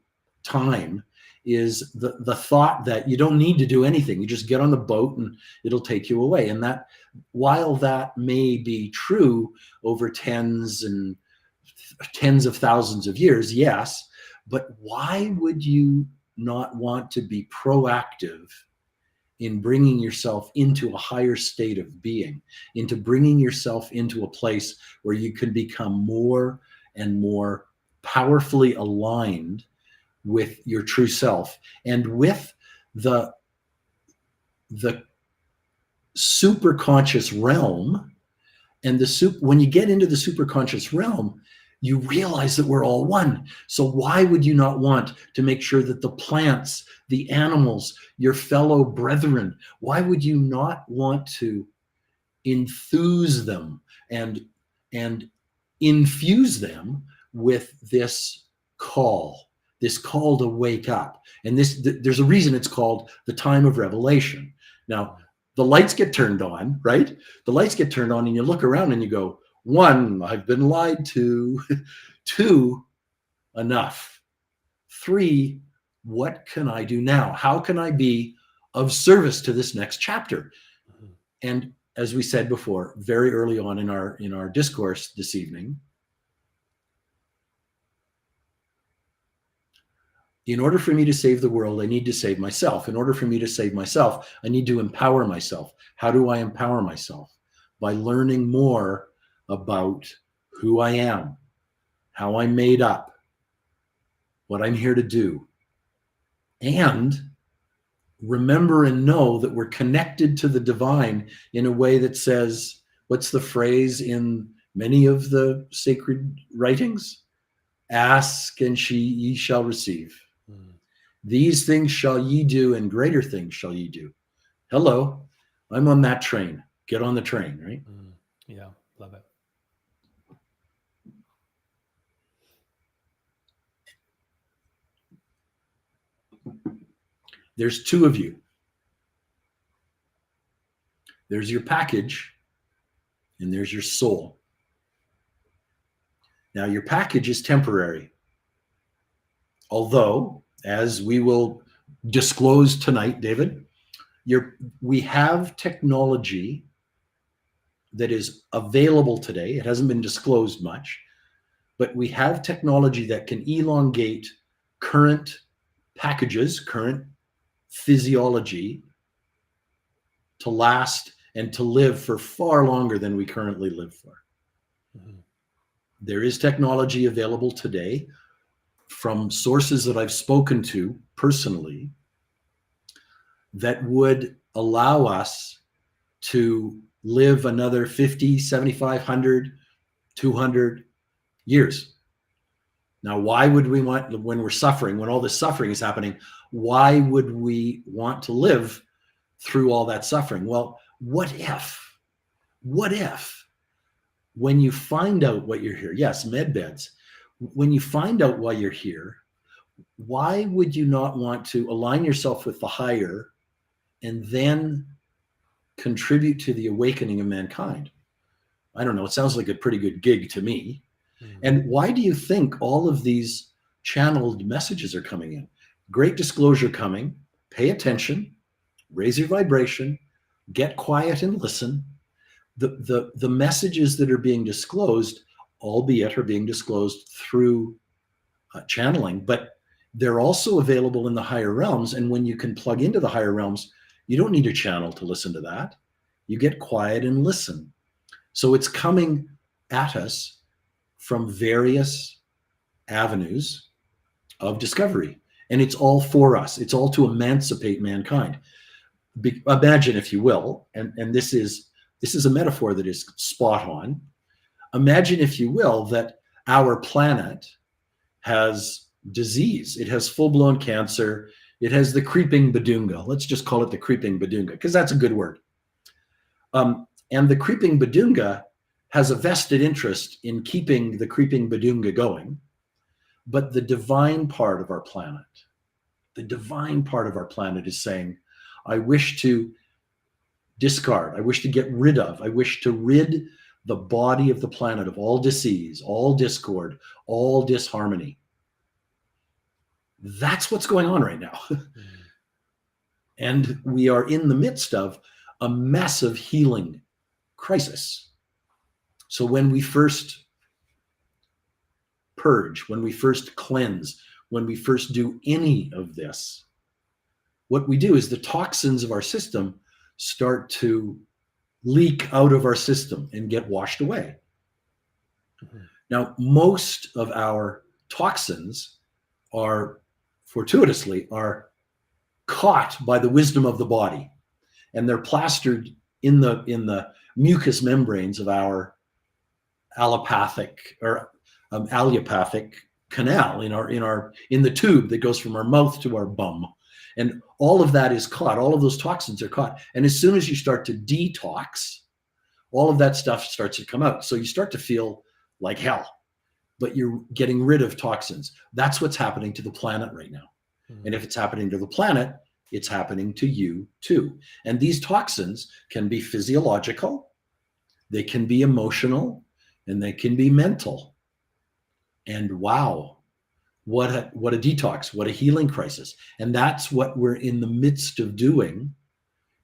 time is the thought that you don't need to do anything. You just get on the boat and it'll take you away. And that, while that may be true over tens of thousands of years, yes, but why would you not want to be proactive in bringing yourself into a higher state of being, into bringing yourself into a place where you can become more and more powerfully aligned with your true self and with the superconscious realm? And when you get into the superconscious realm, you realize that we're all one. So why would you not want to make sure that the plants, the animals, your fellow brethren, why would you not want to enthuse them and infuse them with this call to wake up? And there's a reason it's called the time of revelation. Now, the lights get turned on, right? The lights get turned on and you look around and you go, 1, I've been lied to. 2, enough. 3, what can I do now? How can I be of service to this next chapter? And as we said before, very early on in our discourse this evening, in order for me to save the world, I need to save myself. In order for me to save myself, I need to empower myself. How do I empower myself? By learning more about who I am, how I'm made up, what I'm here to do. And remember and know that we're connected to the divine in a way that says, what's the phrase in many of the sacred writings? Ask and ye shall receive. These things shall ye do, and greater things shall ye do. Hello, I'm on that train. Get on the train, right? Yeah, love it. There's 2 of you. There's your package, and there's your soul. Now, your package is temporary. Although, as we will disclose tonight, David, we have technology that is available today. It hasn't been disclosed much, but we have technology that can elongate current packages, current physiology, to last and to live for far longer than we currently live for. Mm-hmm. There is technology available today from sources that I've spoken to personally that would allow us to live another 50, 75, 100, 200 years. Now, why would we want, when we're suffering, when all this suffering is happening, why would we want to live through all that suffering? Well, what if when you find out what you're here, yes, med beds, when you find out why you're here, why would you not want to align yourself with the higher and then contribute to the awakening of mankind? I don't know. It sounds like a pretty good gig to me. Mm-hmm. And why do you think all of these channeled messages are coming in? Great disclosure coming. Pay attention, raise your vibration, get quiet and listen. The messages that are being disclosed, albeit are being disclosed through channeling, but they're also available in the higher realms. And when you can plug into the higher realms, you don't need a channel to listen to that. You get quiet and listen. So it's coming at us from various avenues of discovery. And it's all for us. It's all to emancipate mankind. Imagine, if you will, and this is a metaphor that is spot on. Imagine, if you will, that our planet has disease. It has full-blown cancer. It has the creeping badunga. Let's just call it the creeping badunga, because that's a good word. And the creeping badunga has a vested interest in keeping the creeping badunga going. But the divine part of our planet is saying, I wish to discard, I wish to get rid of, I wish to rid the body of the planet of all disease, all discord, all disharmony. That's what's going on right now. And we are in the midst of a massive healing crisis. So when we first purge, when we first cleanse, when we first do any of this, what we do is the toxins of our system start to leak out of our system and get washed away. Mm-hmm. Now, most of our toxins are caught by the wisdom of the body, and they're plastered in the mucous membranes of our allopathic or allopathic canal in the tube that goes from our mouth to our bum. And all of that is caught. All of those toxins are caught. And as soon as you start to detox, all of that stuff starts to come out. So you start to feel like hell, but you're getting rid of toxins. That's what's happening to the planet right now. Mm-hmm. And if it's happening to the planet, it's happening to you too. And these toxins can be physiological, they can be emotional, and they can be mental. And wow, what a detox, what a healing crisis. And that's what we're in the midst of doing,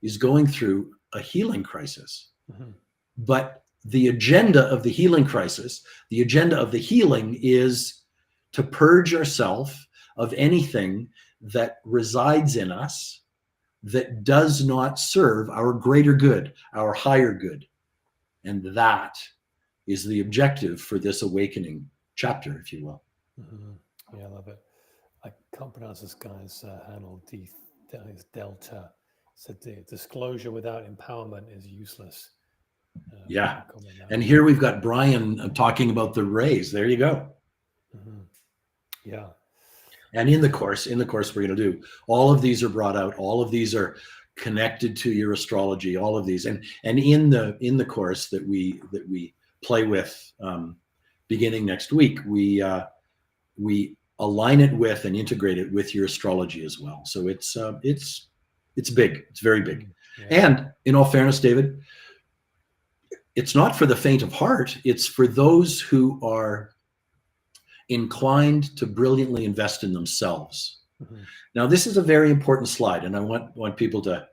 is going through a healing crisis. Mm-hmm. But the agenda of the healing crisis, the agenda of the healing, is to purge ourselves of anything that resides in us that does not serve our greater good, our higher good. And that is the objective for this awakening chapter, if you will. Mm-hmm. Yeah, I love it. I can't pronounce this guy's handle. Delta said the disclosure without empowerment is useless. Yeah. And here we've got Brian talking about the rays. There you go. Mm-hmm. Yeah. And in the course we're going to do, all of these are brought out. All of these are connected to your astrology, all of these. And in the course that we play with beginning next week, we align it with and integrate it with your astrology as well. So it's big. It's very big. Yeah. And in all fairness, David, it's not for the faint of heart. It's for those who are inclined to brilliantly invest in themselves. Mm-hmm. Now, this is a very important slide, and I want people to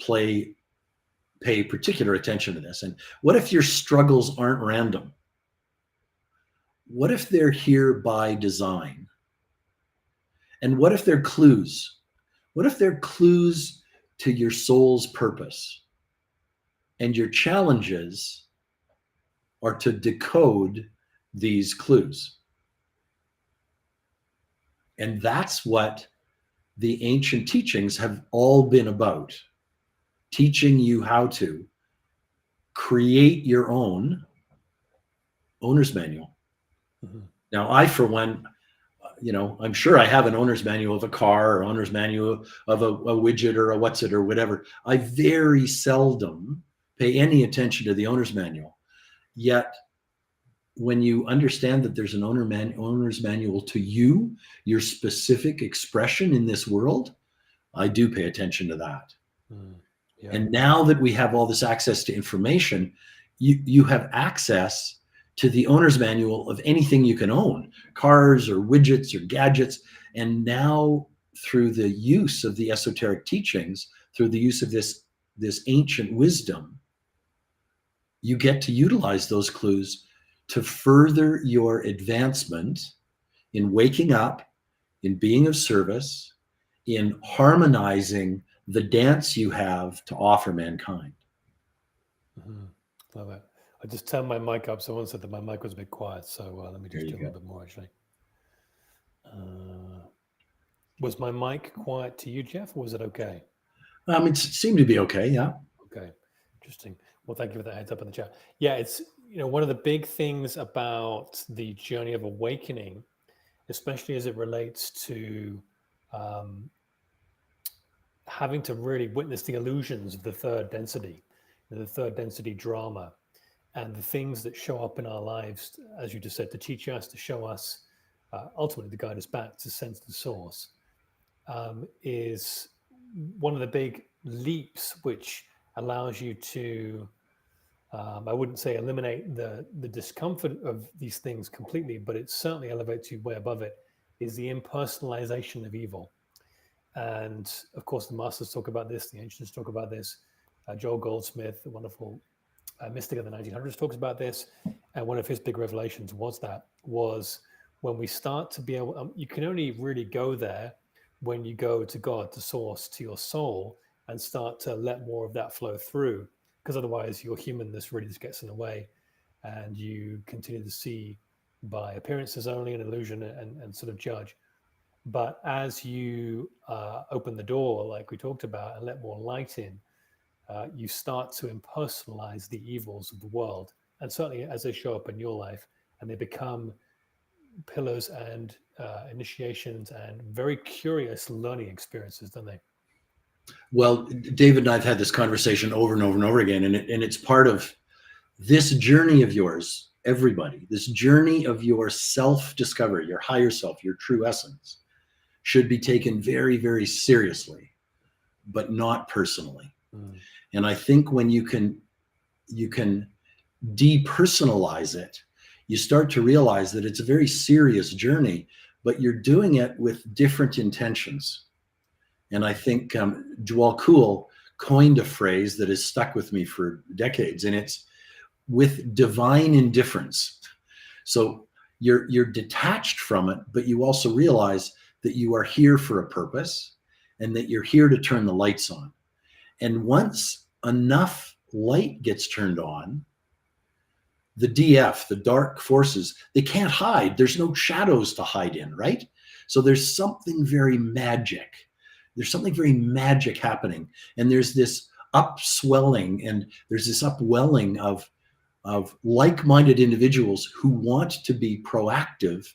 pay particular attention to this. And what if your struggles aren't random? What if they're here by design? And what if they're clues? What if they're clues to your soul's purpose? And your challenges are to decode these clues. And that's what the ancient teachings have all been about, teaching you how to create your own owner's manual. Mm-hmm. Now, I, for one, I'm sure I have an owner's manual of a car or owner's manual of a widget or a what's it or whatever. I very seldom pay any attention to the owner's manual. Yet, when you understand that there's an owner's manual to you, your specific expression in this world, I do pay attention to that. Yeah. And now that we have all this access to information, you have access to the owner's manual of anything you can own, cars or widgets or gadgets. And now through the use of the esoteric teachings, through the use of this ancient wisdom, you get to utilize those clues to further your advancement in waking up, in being of service, in harmonizing the dance you have to offer mankind. Mm-hmm. Love it. I just turned my mic up. Someone said that my mic was a bit quiet, so let me just do a little bit more, actually. Was my mic quiet to you, Jeff, or was it okay? It seemed to be okay, yeah. Okay, interesting. Well, thank you for that heads up in the chat. Yeah, it's one of the big things about the journey of awakening, especially as it relates to having to really witness the illusions of the third density, the third density drama, and the things that show up in our lives, as you just said, to teach us, to show us, ultimately to guide us back to sense the source, is one of the big leaps which allows you to, I wouldn't say eliminate the discomfort of these things completely, but it certainly elevates you way above it, is the impersonalization of evil. And of course, the masters talk about this, the ancients talk about this. Joel Goldsmith, the wonderful mystic of the 1900s, talks about this. And one of his big revelations was when we start to be able, you can only really go there when you go to God, to source, to your soul, and start to let more of that flow through. Because otherwise your humanness really just gets in the way, and you continue to see by appearances only, an illusion, and sort of judge. But as you open the door, like we talked about, and let more light in, you start to impersonalize the evils of the world. And certainly as they show up in your life, and they become pillars and initiations and very curious learning experiences, don't they? Well, David and I have had this conversation over and over and over again, and it's part of this journey of yours, everybody, this journey of your self-discovery, your higher self, your true essence, should be taken very, very seriously, but not personally. And I think when you can depersonalize it, you start to realize that it's a very serious journey, but you're doing it with different intentions. And I think Joel Kuhl coined a phrase that has stuck with me for decades, and it's with divine indifference. So you're detached from it, but you also realize that you are here for a purpose and that you're here to turn the lights on. And once enough light gets turned on, the DF, the dark forces, they can't hide. There's no shadows to hide in, right? So there's something very magic. There's something very magic happening. And there's this upswelling and there's this upwelling of like-minded individuals who want to be proactive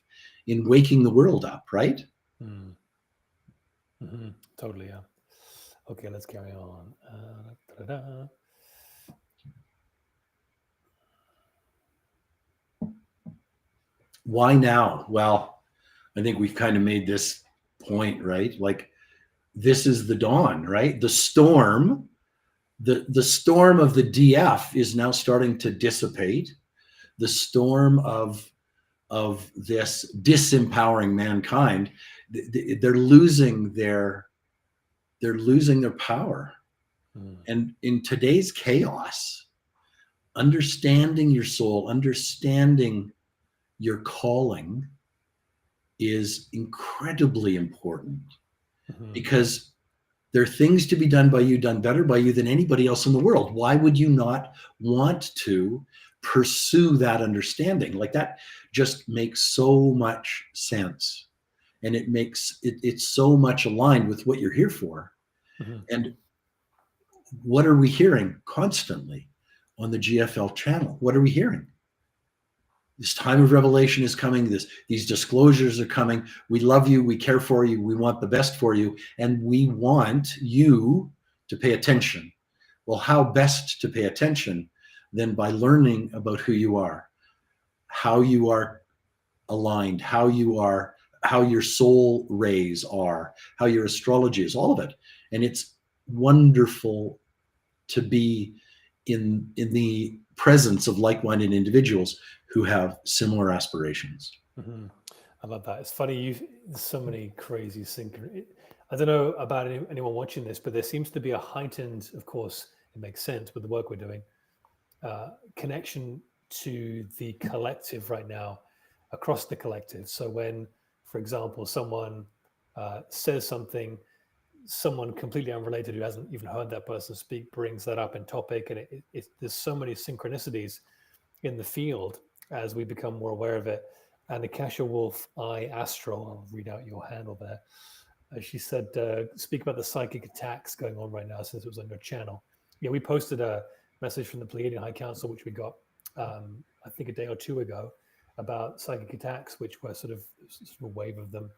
in waking the world up, right? Mm-hmm. Totally, yeah. Okay, let's carry on. Why now? Well, I think we've kind of made this point, right? Like, this is the dawn, right? The storm, the storm of the DF is now starting to dissipate. The storm of this disempowering mankind, they're losing their power. And in today's chaos, understanding your soul, understanding your calling is incredibly important, because there are things to be done by you, done better by you than anybody else in the world. Why would you not want to pursue that understanding? Like, that just makes so much sense. And it makes it's so much aligned with what you're here for. And what are we hearing constantly on the GFL channel? What are we hearing? This time of revelation is coming. These disclosures are coming. We love you. We care for you. We want the best for you. And we want you to pay attention. Well, how best to pay attention than by learning about who you are, how you are aligned, how your soul rays are, how your astrology is, all of it. And it's wonderful to be in the presence of like-minded individuals who have similar aspirations. I love that. It's funny, there's so many crazy I don't know about anyone watching this, but there seems to be a heightened, of course, it makes sense with the work we're doing, connection to the collective right now, across the collective. So when, for example, someone says something, someone completely unrelated who hasn't even heard that person speak brings that up in topic, and there's so many synchronicities in the field as we become more aware of it. And Akasha Wolf I Astral, I'll read out your handle there. She said, speak about the psychic attacks going on right now since it was on your channel. Yeah, we posted a message from the Pleiadian High Council, which we got, I think, a day or two ago, about psychic attacks, which were sort of a wave of them.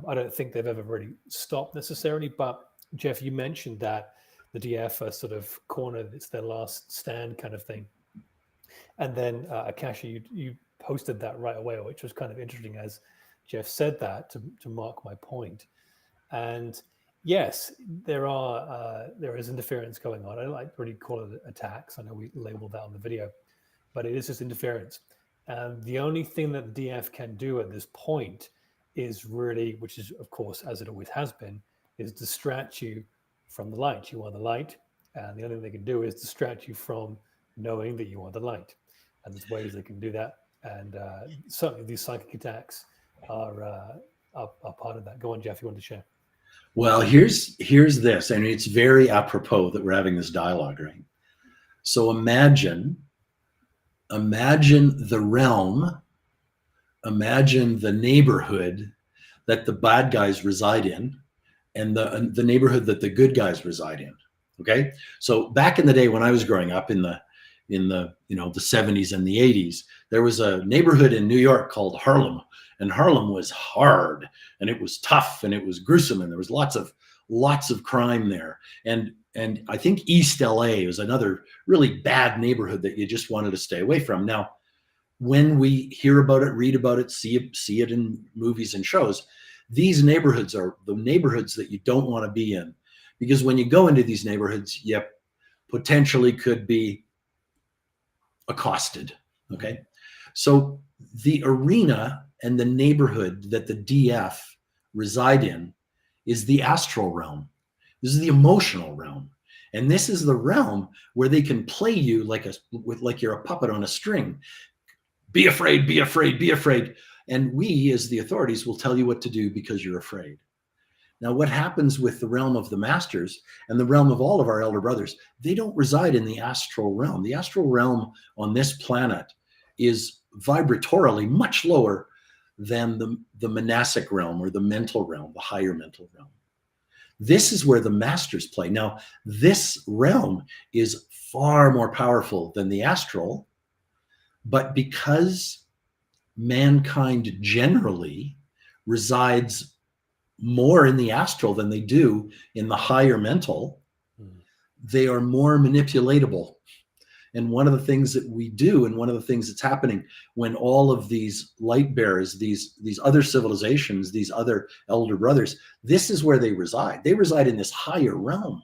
I don't think they've ever really stopped necessarily, but Jeff, you mentioned that the DF are sort of cornered, it's their last stand kind of thing. And then Akasha, you posted that right away, which was kind of interesting as Jeff said that to mark my point. And yes, there is interference going on. I don't like to really call it attacks. I know we labeled that on the video, but it is just interference. And the only thing that the DF can do at this point is really, which is of course, as it always has been, is distract you from the light. You are the light. And the only thing they can do is distract you from knowing that you are the light. And there's ways they can do that. And certainly these psychic attacks are part of that. Go on, Jeff, you want to share? Well, here's this, and it's very apropos that we're having this dialogue, right? So imagine the realm, imagine the neighborhood that the bad guys reside in, and the neighborhood that the good guys reside in. Okay, so back in the day when I was growing up in the the 70s and the 80s, there was a neighborhood in New York called Harlem, and Harlem was hard, and it was tough, and it was gruesome, and there was lots of crime there. And I think East LA was another really bad neighborhood that you just wanted to stay away from. Now, when we hear about it, read about it, see it in movies and shows, these neighborhoods are the neighborhoods that you don't want to be in, because when you go into these neighborhoods, you potentially could be accosted. Okay, so the arena and the neighborhood that the DF reside in is the astral realm. This is the emotional realm, and this is the realm where they can play you like you're a puppet on a string. Be afraid, be afraid, be afraid. And we, as the authorities, will tell you what to do because you're afraid. Now, what happens with the realm of the masters and the realm of all of our elder brothers? They don't reside in the astral realm. The astral realm on this planet is vibratorily much lower than the monastic realm or the mental realm, the higher mental realm. This is where the masters play. Now, this realm is far more powerful than the astral, but because mankind generally resides more in the astral than they do in the higher mental, they are more manipulatable. And one of the things that we do, and one of the things that's happening when all of these light bearers, these other civilizations, these other elder brothers, this is where they reside. They reside in this higher realm.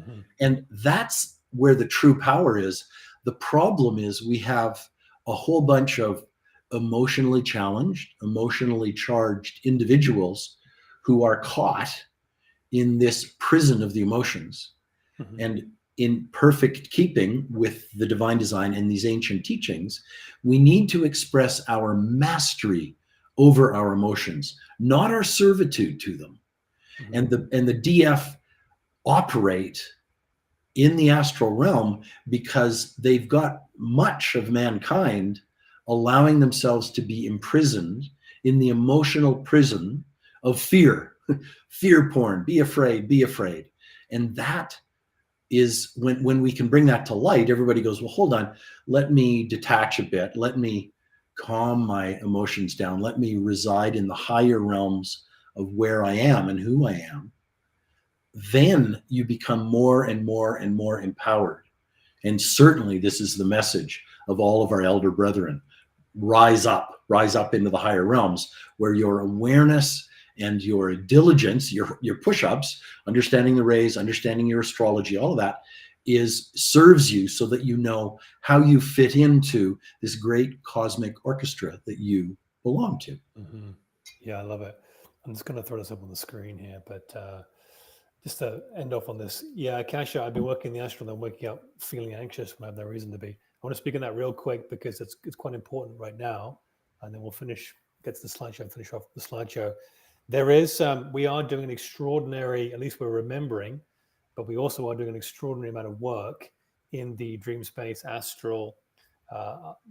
Mm-hmm. And that's where the true power is. The problem is we have a whole bunch of emotionally challenged, emotionally charged individuals who are caught in this prison of the emotions. Mhm. And in perfect keeping with the divine design and these ancient teachings, we need to express our mastery over our emotions, not our servitude to them. Mhm. And the DF operate in the astral realm because they've got much of mankind allowing themselves to be imprisoned in the emotional prison of fear. Fear porn, be afraid, be afraid. And that is when we can bring that to light, everybody goes, well, hold on, let me detach a bit, let me calm my emotions down, let me reside in the higher realms of where I am and who I am. Then you become more and more and more empowered. And certainly this is the message of all of our elder brethren. Rise up into the higher realms where your awareness and your diligence, your push-ups, understanding the rays, understanding your astrology, all of that serves you so that you know how you fit into this great cosmic orchestra that you belong to. Mhm. Yeah, I love it. I'm just going to throw this up on the screen here, but just to end off on this, yeah, Akasha, I've been working the astral and waking up feeling anxious when I have no reason to be. I want to speak on that real quick because it's quite important right now, and then we'll get to the slideshow and finish off the slideshow. There is, we are doing an extraordinary, at least we're remembering, but we also are doing an extraordinary amount of work in the dream space astral,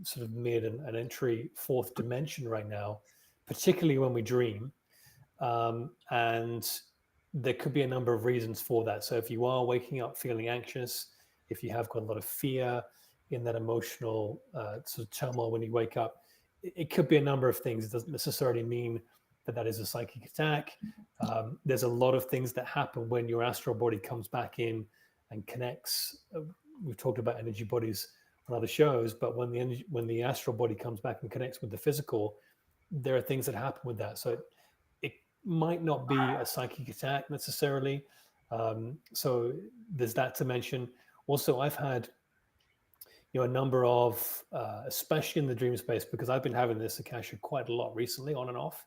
sort of mid and entry fourth dimension right now, particularly when we dream. And there could be a number of reasons for that. So if you are waking up feeling anxious, if you have got a lot of fear in that emotional sort of turmoil when you wake up, it could be a number of things. It doesn't necessarily mean that that is a psychic attack. There's a lot of things that happen when your astral body comes back in and connects. We've talked about energy bodies on other shows, but when the astral body comes back and connects with the physical, there are things that happen with that. So it might not be a psychic attack necessarily. So there's that to mention. Also, I've had a number of, especially in the dream space, because I've been having this Akasha quite a lot recently, on and off,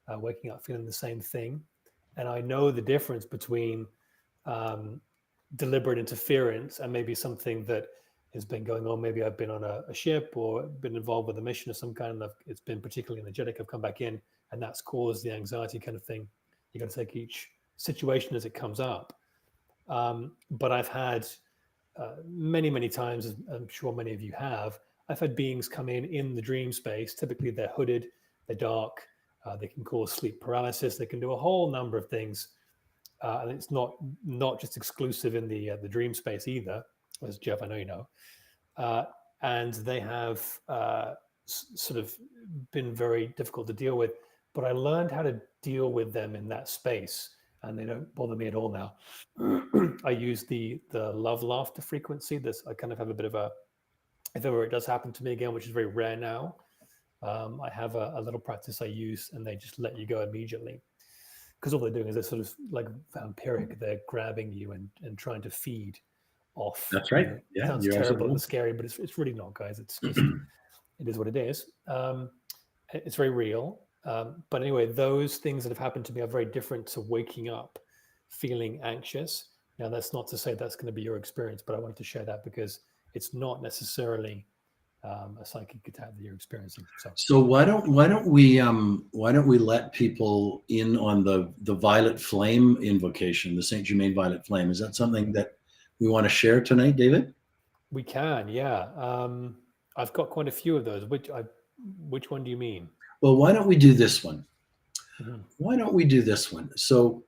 waking up feeling the same thing, and I know the difference between deliberate interference and maybe something that has been going on. Maybe I've been on a ship or been involved with a mission of some kind, and it's been particularly energetic. I've come back in, and that's caused the anxiety kind of thing. You got to take each situation as it comes up. But I've had many, many times, as I'm sure many of you have, I've had beings come in the dream space. Typically, they're hooded, they're dark, they can cause sleep paralysis, they can do a whole number of things. And it's not just exclusive in the dream space either, as Jeff, I know you know. And they have sort of been very difficult to deal with. But I learned how to deal with them in that space, and they don't bother me at all now. I use the love laughter frequency. I kind of have a bit of a, if ever it does happen to me again, which is very rare now, I have a little practice I use, and they just let you go immediately. Because all they're doing is they're sort of like vampiric. They're grabbing you and trying to feed off. That's right. It Yeah, sounds you're terrible absolutely and scary, but it's really not, guys. It's just, it is what it is. It's very real. But anyway, those things that have happened to me are very different to waking up feeling anxious. Now, that's not to say that's going to be your experience, but I wanted to share that because it's not necessarily a psychic attack that you're experiencing. So why don't we let people in on the violet flame invocation, the Saint Germain violet flame? Is that something that we want to share tonight, David? We can, yeah. I've got quite a few of those. Which one do you mean? Well, why don't we do this one? Mhm. Why don't we do this one? So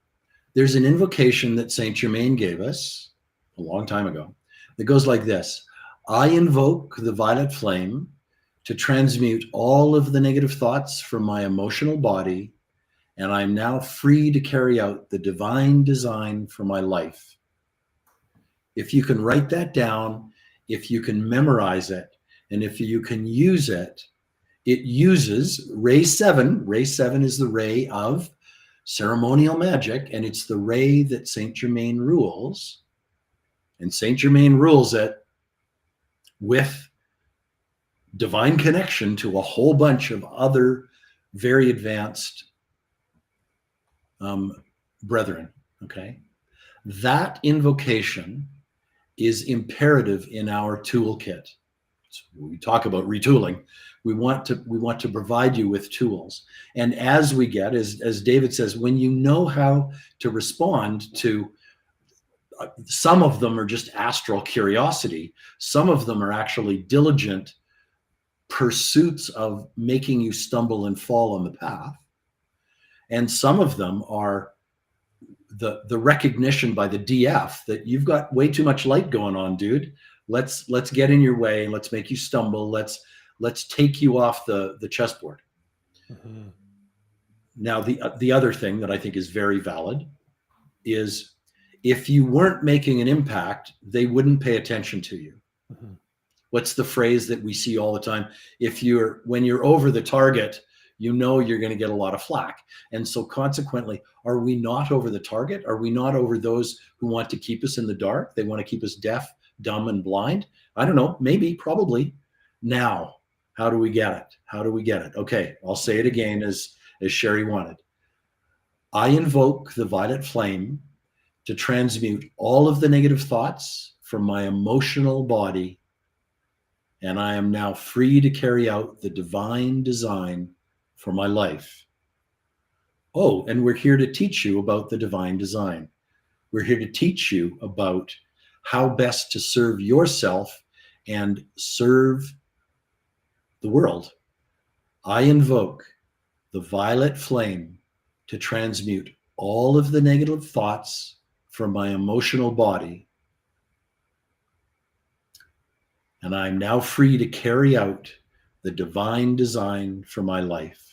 there's an invocation that Saint Germain gave us a long time ago that goes like this: I invoke the violet flame to transmute all of the negative thoughts from my emotional body, and I'm now free to carry out the divine design for my life. If you can write that down, if you can memorize it, and if you can use it, it uses ray 7. Ray 7 is the ray of ceremonial magic, and it's the ray that Saint Germain rules. And Saint Germain rules it with divine connection to a whole bunch of other very advanced brethren. Okay. That invocation is imperative in our toolkit. So we talk about retooling. We want to provide you with tools. And as we get, as David says, when you know how to respond to, some of them are just astral curiosity. Some of them are actually diligent pursuits of making you stumble and fall on the path. And some of them are the recognition by the DF that you've got way too much light going on, dude. Let's get in your way. Let's make you stumble. Let's take you off the chessboard. Mm-hmm. Now, the other thing that I think is very valid is if you weren't making an impact, they wouldn't pay attention to you. Mm-hmm. What's the phrase that we see all the time? When you're over the target, you know you're going to get a lot of flack. And so consequently, are we not over the target? Are we not over those who want to keep us in the dark? They want to keep us deaf, dumb, and blind? I don't know, maybe, probably. Now, how do we get it? How do we get it? Okay, I'll say it again as Sherry wanted. I invoke the violet flame to transmute all of the negative thoughts from my emotional body, and I am now free to carry out the divine design for my life. Oh, and we're here to teach you about the divine design. We're here to teach you about how best to serve yourself and serve the world. I invoke the violet flame to transmute all of the negative thoughts from my emotional body, and I'm now free to carry out the divine design for my life.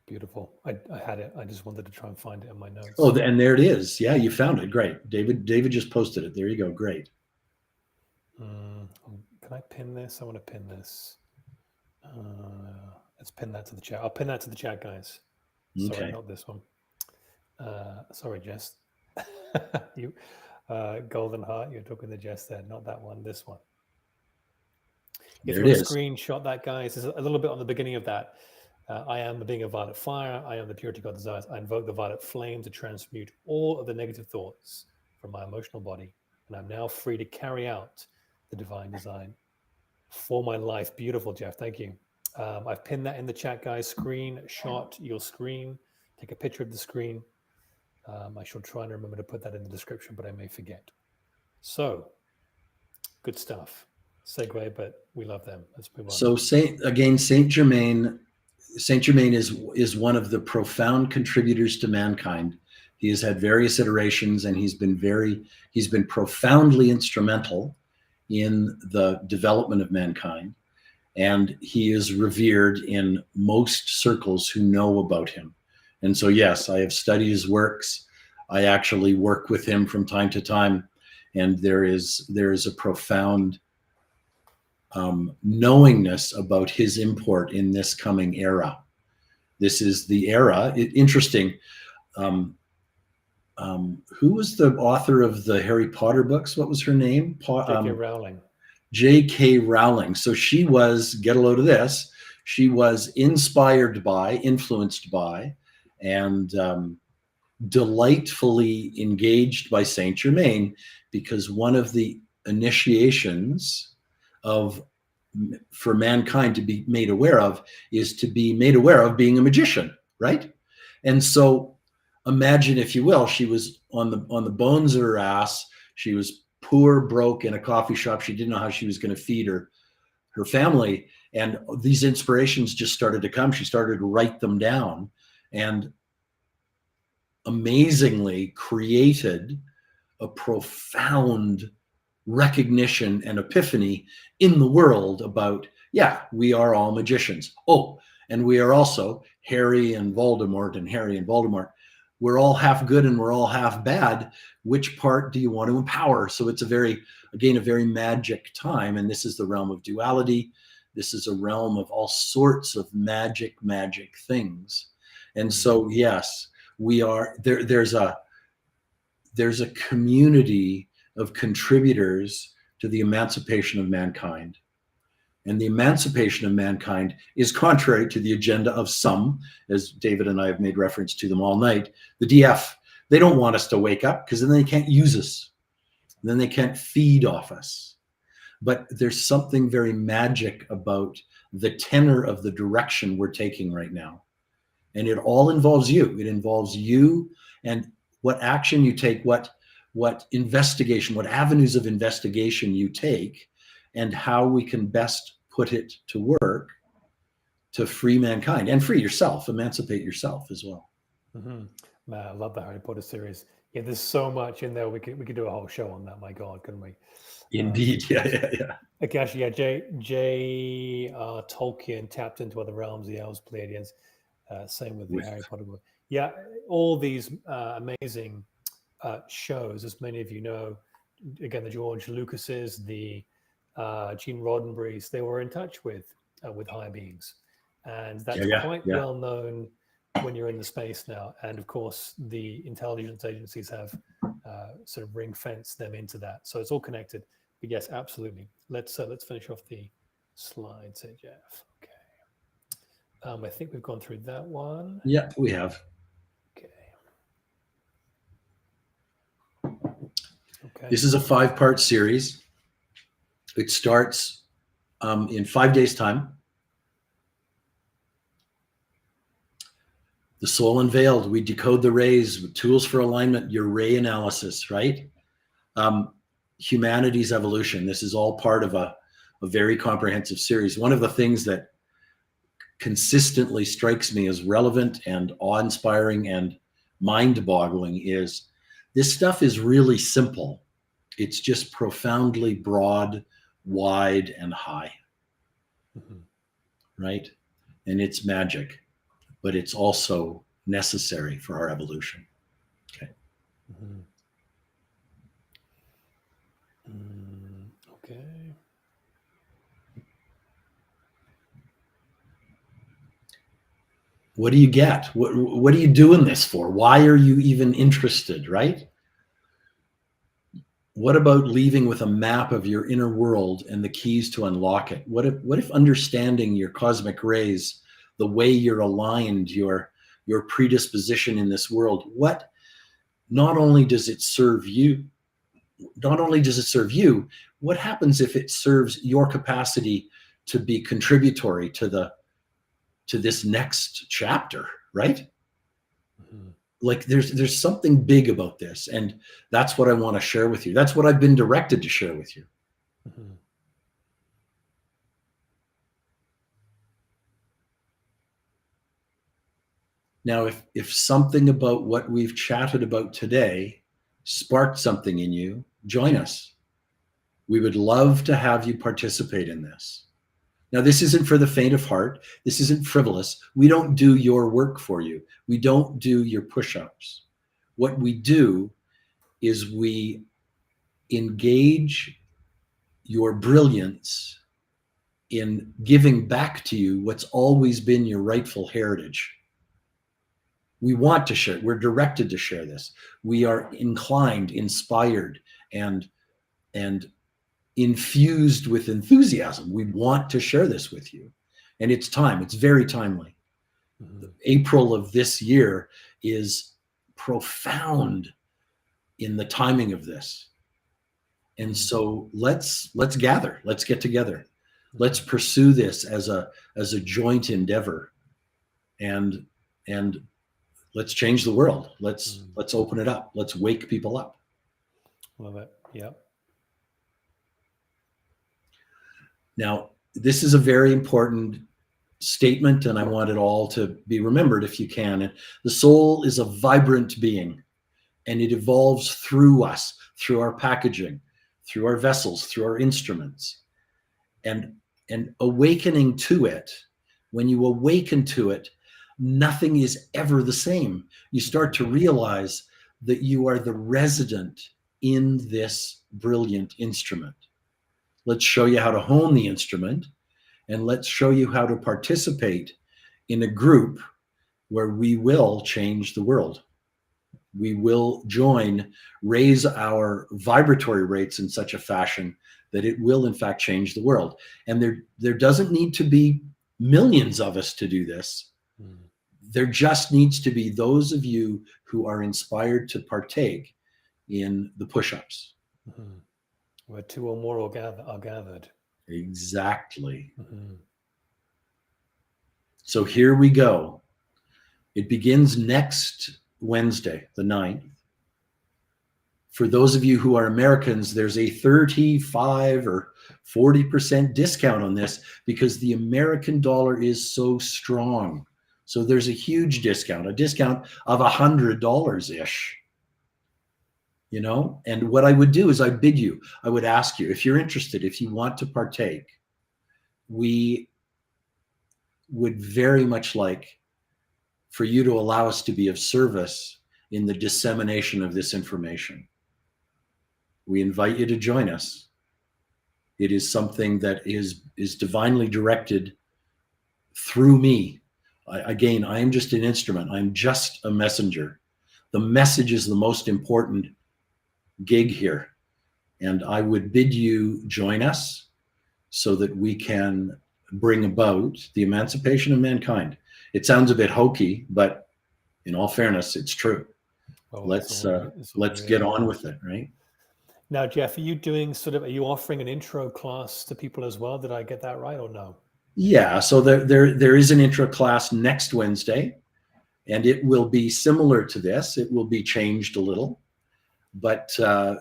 Beautiful. I had it. I just wanted to try and find it in my notes. Oh, and there it is. Yeah, you found it. Great. David just posted it. There you go. Great. Can I pin this? I want to pin this. Let's pin that to the chat. I'll pin that to the chat, guys. Sorry, okay. Not this one. Sorry, Jess. You, Golden Heart, you're talking to Jess there. Not that one. This one. If you want to screenshot that, guys, there's a little bit on the beginning of that. I am the being of violet fire. I am the purity God desires. I invoke the violet flame to transmute all of the negative thoughts from my emotional body. And I'm now free to carry out the divine design for my life. Beautiful, Jeff. Thank you. I've pinned that in the chat, guys. Screenshot your screen. Take a picture of the screen. I shall try and remember to put that in the description, but I may forget. So, good stuff. Segue, but we love them. Let's move on. So, Saint Germain is one of the profound contributors to mankind. He has had various iterations, and he's been profoundly instrumental in the development of mankind. And he is revered in most circles who know about him. And so, yes, I have studied his works. I actually work with him from time to time, and there is a profound knowingness about his import in this coming era. This is the era. Interesting. Who was the author of the Harry Potter books? What was her name? J.K. Rowling. J.K. Rowling. So she was, get a load of this, she was inspired by, influenced by, and delightfully engaged by Saint Germain, because one of the initiations for mankind to be made aware of is to be made aware of being a magician, right? And so imagine, if you will, she was on the bones of her ass. She was poor, broke, in a coffee shop. She didn't know how she was going to feed her family. And these inspirations just started to come. She started to write them down and amazingly created a profound recognition and epiphany in the world about, yeah, we are all magicians. Oh, and we are also Harry and Voldemort. We're all half good and we're all half bad. Which part do you want to empower? So it's a very magic time. And this is the realm of duality. This is a realm of all sorts of magic things. And so, yes, we are there. There's a community of contributors to the emancipation of mankind. And the emancipation of mankind is contrary to the agenda of some, as David and I have made reference to them all night, the DF. They don't want us to wake up because then they can't use us. Then they can't feed off us. But there's something very magic about the tenor of the direction we're taking right now. And it all involves you. It involves you and what action you take, what investigation, what avenues of investigation you take, and how we can best put it to work to free mankind and free yourself, emancipate yourself as well. Mm-hmm. Man, I love the Harry Potter series. Yeah, there's so much in there. We could do a whole show on that. My God, couldn't we? Indeed, yeah. Okay, actually, yeah. J. Tolkien tapped into other realms, the elves, Pleiadians. Same with the Harry Potter book. Yeah, all these amazing shows, as many of you know. Again, the George Lucases, the Gene Roddenberrys, they were in touch with higher beings, and that's quite well known when you're in the space now. And of course, the intelligence agencies have sort of ring fenced them into that, so it's all connected. But yes, absolutely. Let's finish off the slides here, Jeff. Okay. I think we've gone through that one. Yeah, we have. Okay. This is a 5-part series. It starts in 5 days' time. The Soul Unveiled. We decode the rays with tools for alignment, your ray analysis, right? Humanity's evolution. This is all part of a very comprehensive series. One of the things that consistently strikes me as relevant and awe-inspiring and mind-boggling is this stuff is really simple. It's just profoundly broad, wide, and high, right? And it's magic, but it's also necessary for our evolution. Okay. Okay. What do you get? What are you doing this for? Why are you even interested, right? What about leaving with a map of your inner world and the keys to unlock it? What if understanding your cosmic rays, the way you're aligned, your predisposition in this world, not only does it serve you, what happens if it serves your capacity to be contributory to this next chapter, right? Like there's something big about this, and that's what I want to share with you. That's what I've been directed to share with you. Now, if something about what we've chatted about today sparked something in you, join us. We would love to have you participate in this. Now, this isn't for the faint of heart. This isn't frivolous. We don't do your work for you. We don't do your push-ups. What we do is we engage your brilliance in giving back to you what's always been your rightful heritage. We want to share. We're directed to share this. We are inclined, inspired, and infused with enthusiasm. We want to share this with you. And it's time. It's very timely. April of this year is profound in the timing of this. And so let's gather. Let's get together. Let's pursue this as a joint endeavor. And let's change the world. Let's open it up. Let's wake people up. Love it. Yep. Now, this is a very important statement, and I want it all to be remembered if you can. And the soul is a vibrant being, and it evolves through us, through our packaging, through our vessels, through our instruments. And awakening to it, when you awaken to it, nothing is ever the same. You start to realize that you are the resident in this brilliant instrument. Let's show you how to hone the instrument, and let's show you how to participate in a group where we will change the world. We will raise our vibratory rates in such a fashion that it will in fact change the world. And there doesn't need to be millions of us to do this. there just needs to be those of you who are inspired to partake in the push-ups. Mm-hmm. Where two or more are gathered. Exactly. Mm-hmm. So here we go. It begins next Wednesday, the 9th. For those of you who are Americans, there's a 35 or 40% discount on this because the American dollar is so strong. So there's a huge discount, a discount of $100-ish. You know, and what I would do is I would ask you, if you're interested, if you want to partake, we would very much like for you to allow us to be of service in the dissemination of this information. We invite you to join us. It is something that is divinely directed through me. Again, I am just an instrument. I'm just a messenger. The message is the most important gig here. And I would bid you join us so that we can bring about the emancipation of mankind. It sounds a bit hokey, but in all fairness, it's true. Well, let's really get on with it, right? Now, Jeff, are you offering an intro class to people as well? Did I get that right or no? Yeah, so there is an intro class next Wednesday, and it will be similar to this. It will be changed a little, but it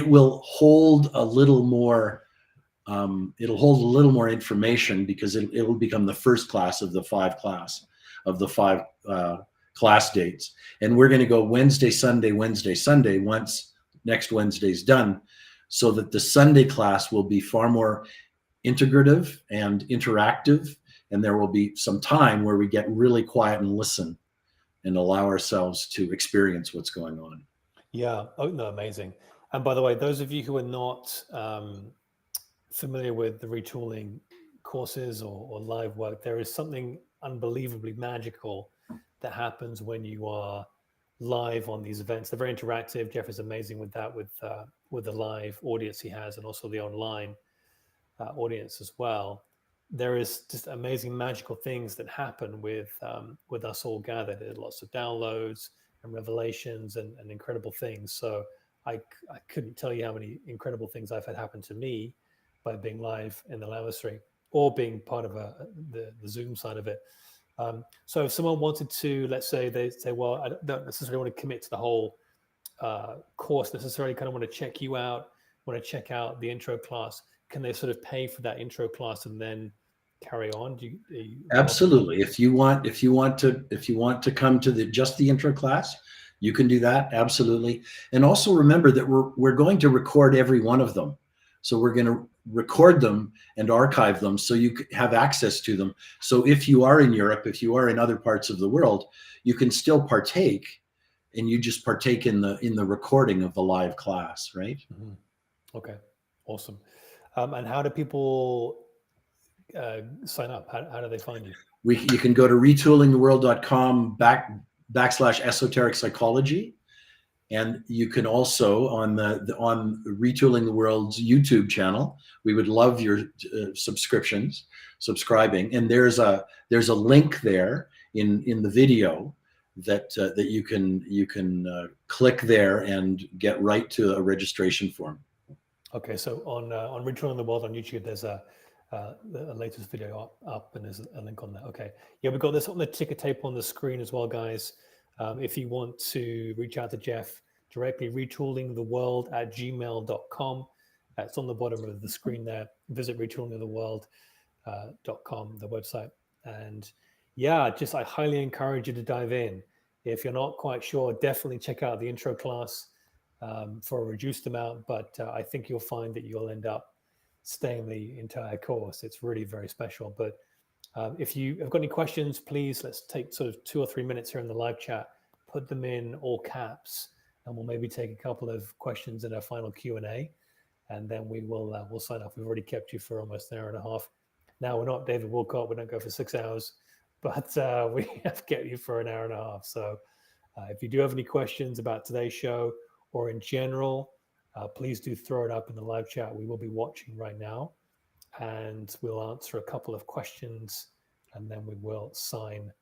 will hold a little more. It'll hold a little more information because it will become the first class of the five class dates, and we're going to go Wednesday, Sunday once next Wednesday's done, so that the Sunday class will be far more integrative and interactive, and there will be some time where we get really quiet and listen and allow ourselves to experience what's going on. Yeah. Oh, no, amazing. And by the way, those of you who are not familiar with the retooling courses or live work, there is something unbelievably magical that happens when you are live on these events. They're very interactive. Jeff is amazing with that, with the live audience he has, and also the online audience as well. There is just amazing magical things that happen with us all gathered. There's lots of downloads and revelations and incredible things. So I couldn't tell you how many incredible things I've had happen to me by being live in the Lamasery or being part of the Zoom side of it. So if someone wanted to, let's say they say, well, I don't necessarily want to commit to the whole course necessarily, kind of want to check you out, want to check out the intro class, can they sort of pay for that intro class and then carry on? Absolutely. If you want to come to just the intro class, you can do that. Absolutely. And also remember that we're going to record every one of them. So we're going to record them and archive them so you have access to them. So if you are in Europe, if you are in other parts of the world, you can still partake, and you just partake in the recording of the live class, right? Mm-hmm. Okay, awesome. And how do people sign up? How do they find you? You can go to retoolingtheworld.com / esoteric psychology. And you can also on Retooling the World's YouTube channel. We would love your subscribing. And there's a link there in the video that you can click there and get right to a registration form. Okay, so on Retooling the World on YouTube, there's the latest video up, and there's a link on that. Okay, yeah, we've got this on the ticker tape on the screen as well, guys. If you want to reach out to Jeff directly, retoolingtheworld@gmail.com. It's on the bottom of the screen there. Visit retoolingtheworld.com, the website. And yeah, I highly encourage you to dive in. If you're not quite sure, definitely check out the intro class for a reduced amount. But I think you'll find that you'll end up staying the entire course. It's really very special. But if you have got any questions, please, let's take sort of 2 or 3 minutes here in the live chat, put them in all caps, and we'll maybe take a couple of questions in our final Q&A, and then we'll sign off. We've already kept you for almost an hour and a half. Now, we're not David Wilcott. We don't go for 6 hours, but we have kept you for an hour and a half. So if you do have any questions about today's show or in general, please do throw it up in the live chat. We will be watching right now, and we'll answer a couple of questions and then we will sign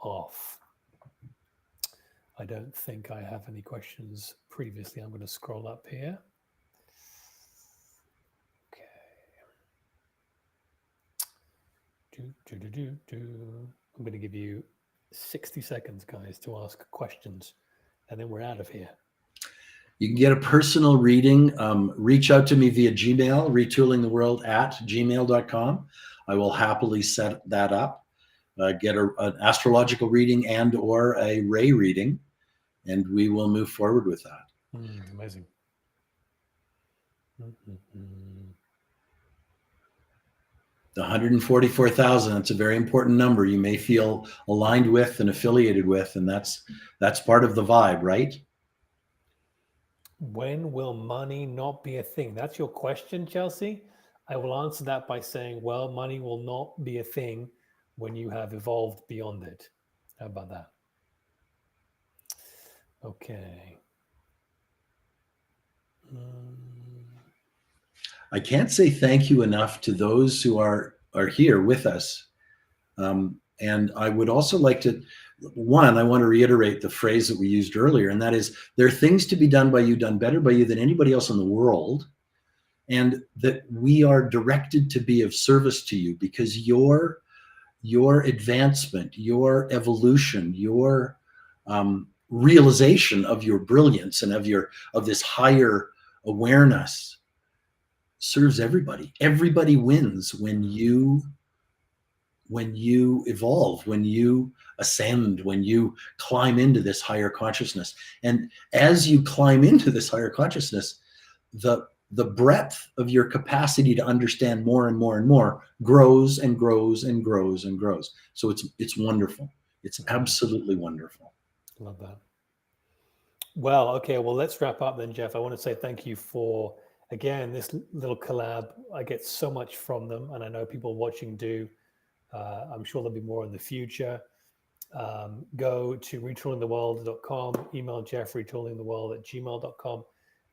off. I don't think I have any questions previously. I'm going to scroll up here. Okay. I'm going to give you 60 seconds, guys, to ask questions, and then we're out of here. You can get a personal reading. Reach out to me via Gmail, retoolingtheworld@gmail.com. I will happily set that up. Get an astrological reading and or a ray reading, and we will move forward with that. Amazing. The 144,000, that's a very important number you may feel aligned with and affiliated with, and that's part of the vibe, right? When will money not be a thing? That's your question, Chelsea. I will answer that by saying, well, money will not be a thing when you have evolved beyond it. How about that? Okay. I can't say thank you enough to those who are here with us. And I would also like to, I want to reiterate the phrase that we used earlier, and that is, there are things to be done by you, done better by you than anybody else in the world, and that we are directed to be of service to you, because your advancement, your evolution, your realization of your brilliance and of this higher awareness serves everybody. Everybody wins when you evolve, when you ascend, when you climb into this higher consciousness. And as you climb into this higher consciousness, the breadth of your capacity to understand more and more and more grows and grows and grows and grows. So it's wonderful. It's absolutely wonderful. Love that. Well, okay. Well, let's wrap up then, Jeff. I want to say thank you for, again, this little collab. I get so much from them, and I know people watching do. I'm sure there'll be more in the future. Go to retoolingtheworld.com, email Jeff, retoolingtheworld@gmail.com,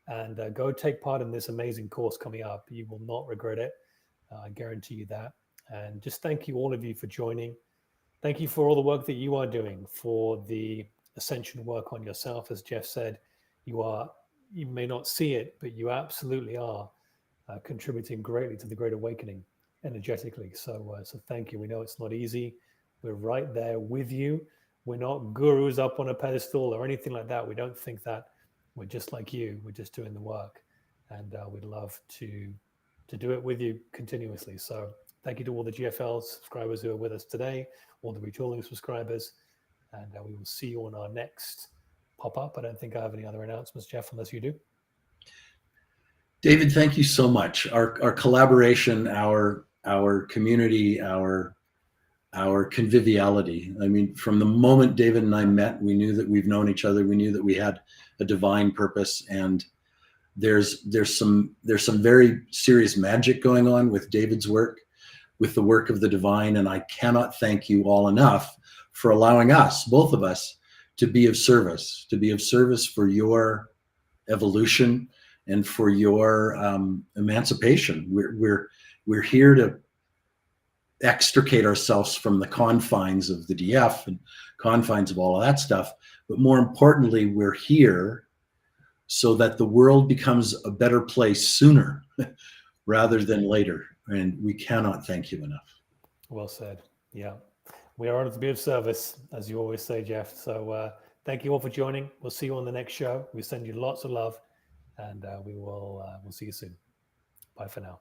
and go take part in this amazing course coming up. You will not regret it. I guarantee you that. And just thank you, all of you, for joining. Thank you for all the work that you are doing, for the ascension work on yourself. As Jeff said, you may not see it, but you absolutely are contributing greatly to the Great Awakening energetically. So thank you. We know it's not easy. We're right there with you. We're not gurus up on a pedestal or anything like that. We don't think that. We're just like you. We're just doing the work, and we'd love to do it with you continuously. So thank you to all the GFL subscribers who are with us today, all the Retooling subscribers, and we will see you on our next pop-up. I don't think I have any other announcements, Jeff, unless you do. David, thank you so much. Our collaboration, our community, our conviviality. I mean, from the moment David and I met, we knew that we've known each other. We knew that we had a divine purpose, and there's some very serious magic going on with David's work, with the work of the divine. And I cannot thank you all enough for allowing us, both of us, to be of service for your evolution and for your emancipation. We're here to extricate ourselves from the confines of the DF and confines of all of that stuff. But more importantly, we're here so that the world becomes a better place sooner rather than later. And we cannot thank you enough. Well said. Yeah. We are honored to be of service, as you always say, Jeff. So thank you all for joining. We'll see you on the next show. We send you lots of love, and we'll see you soon. Bye for now.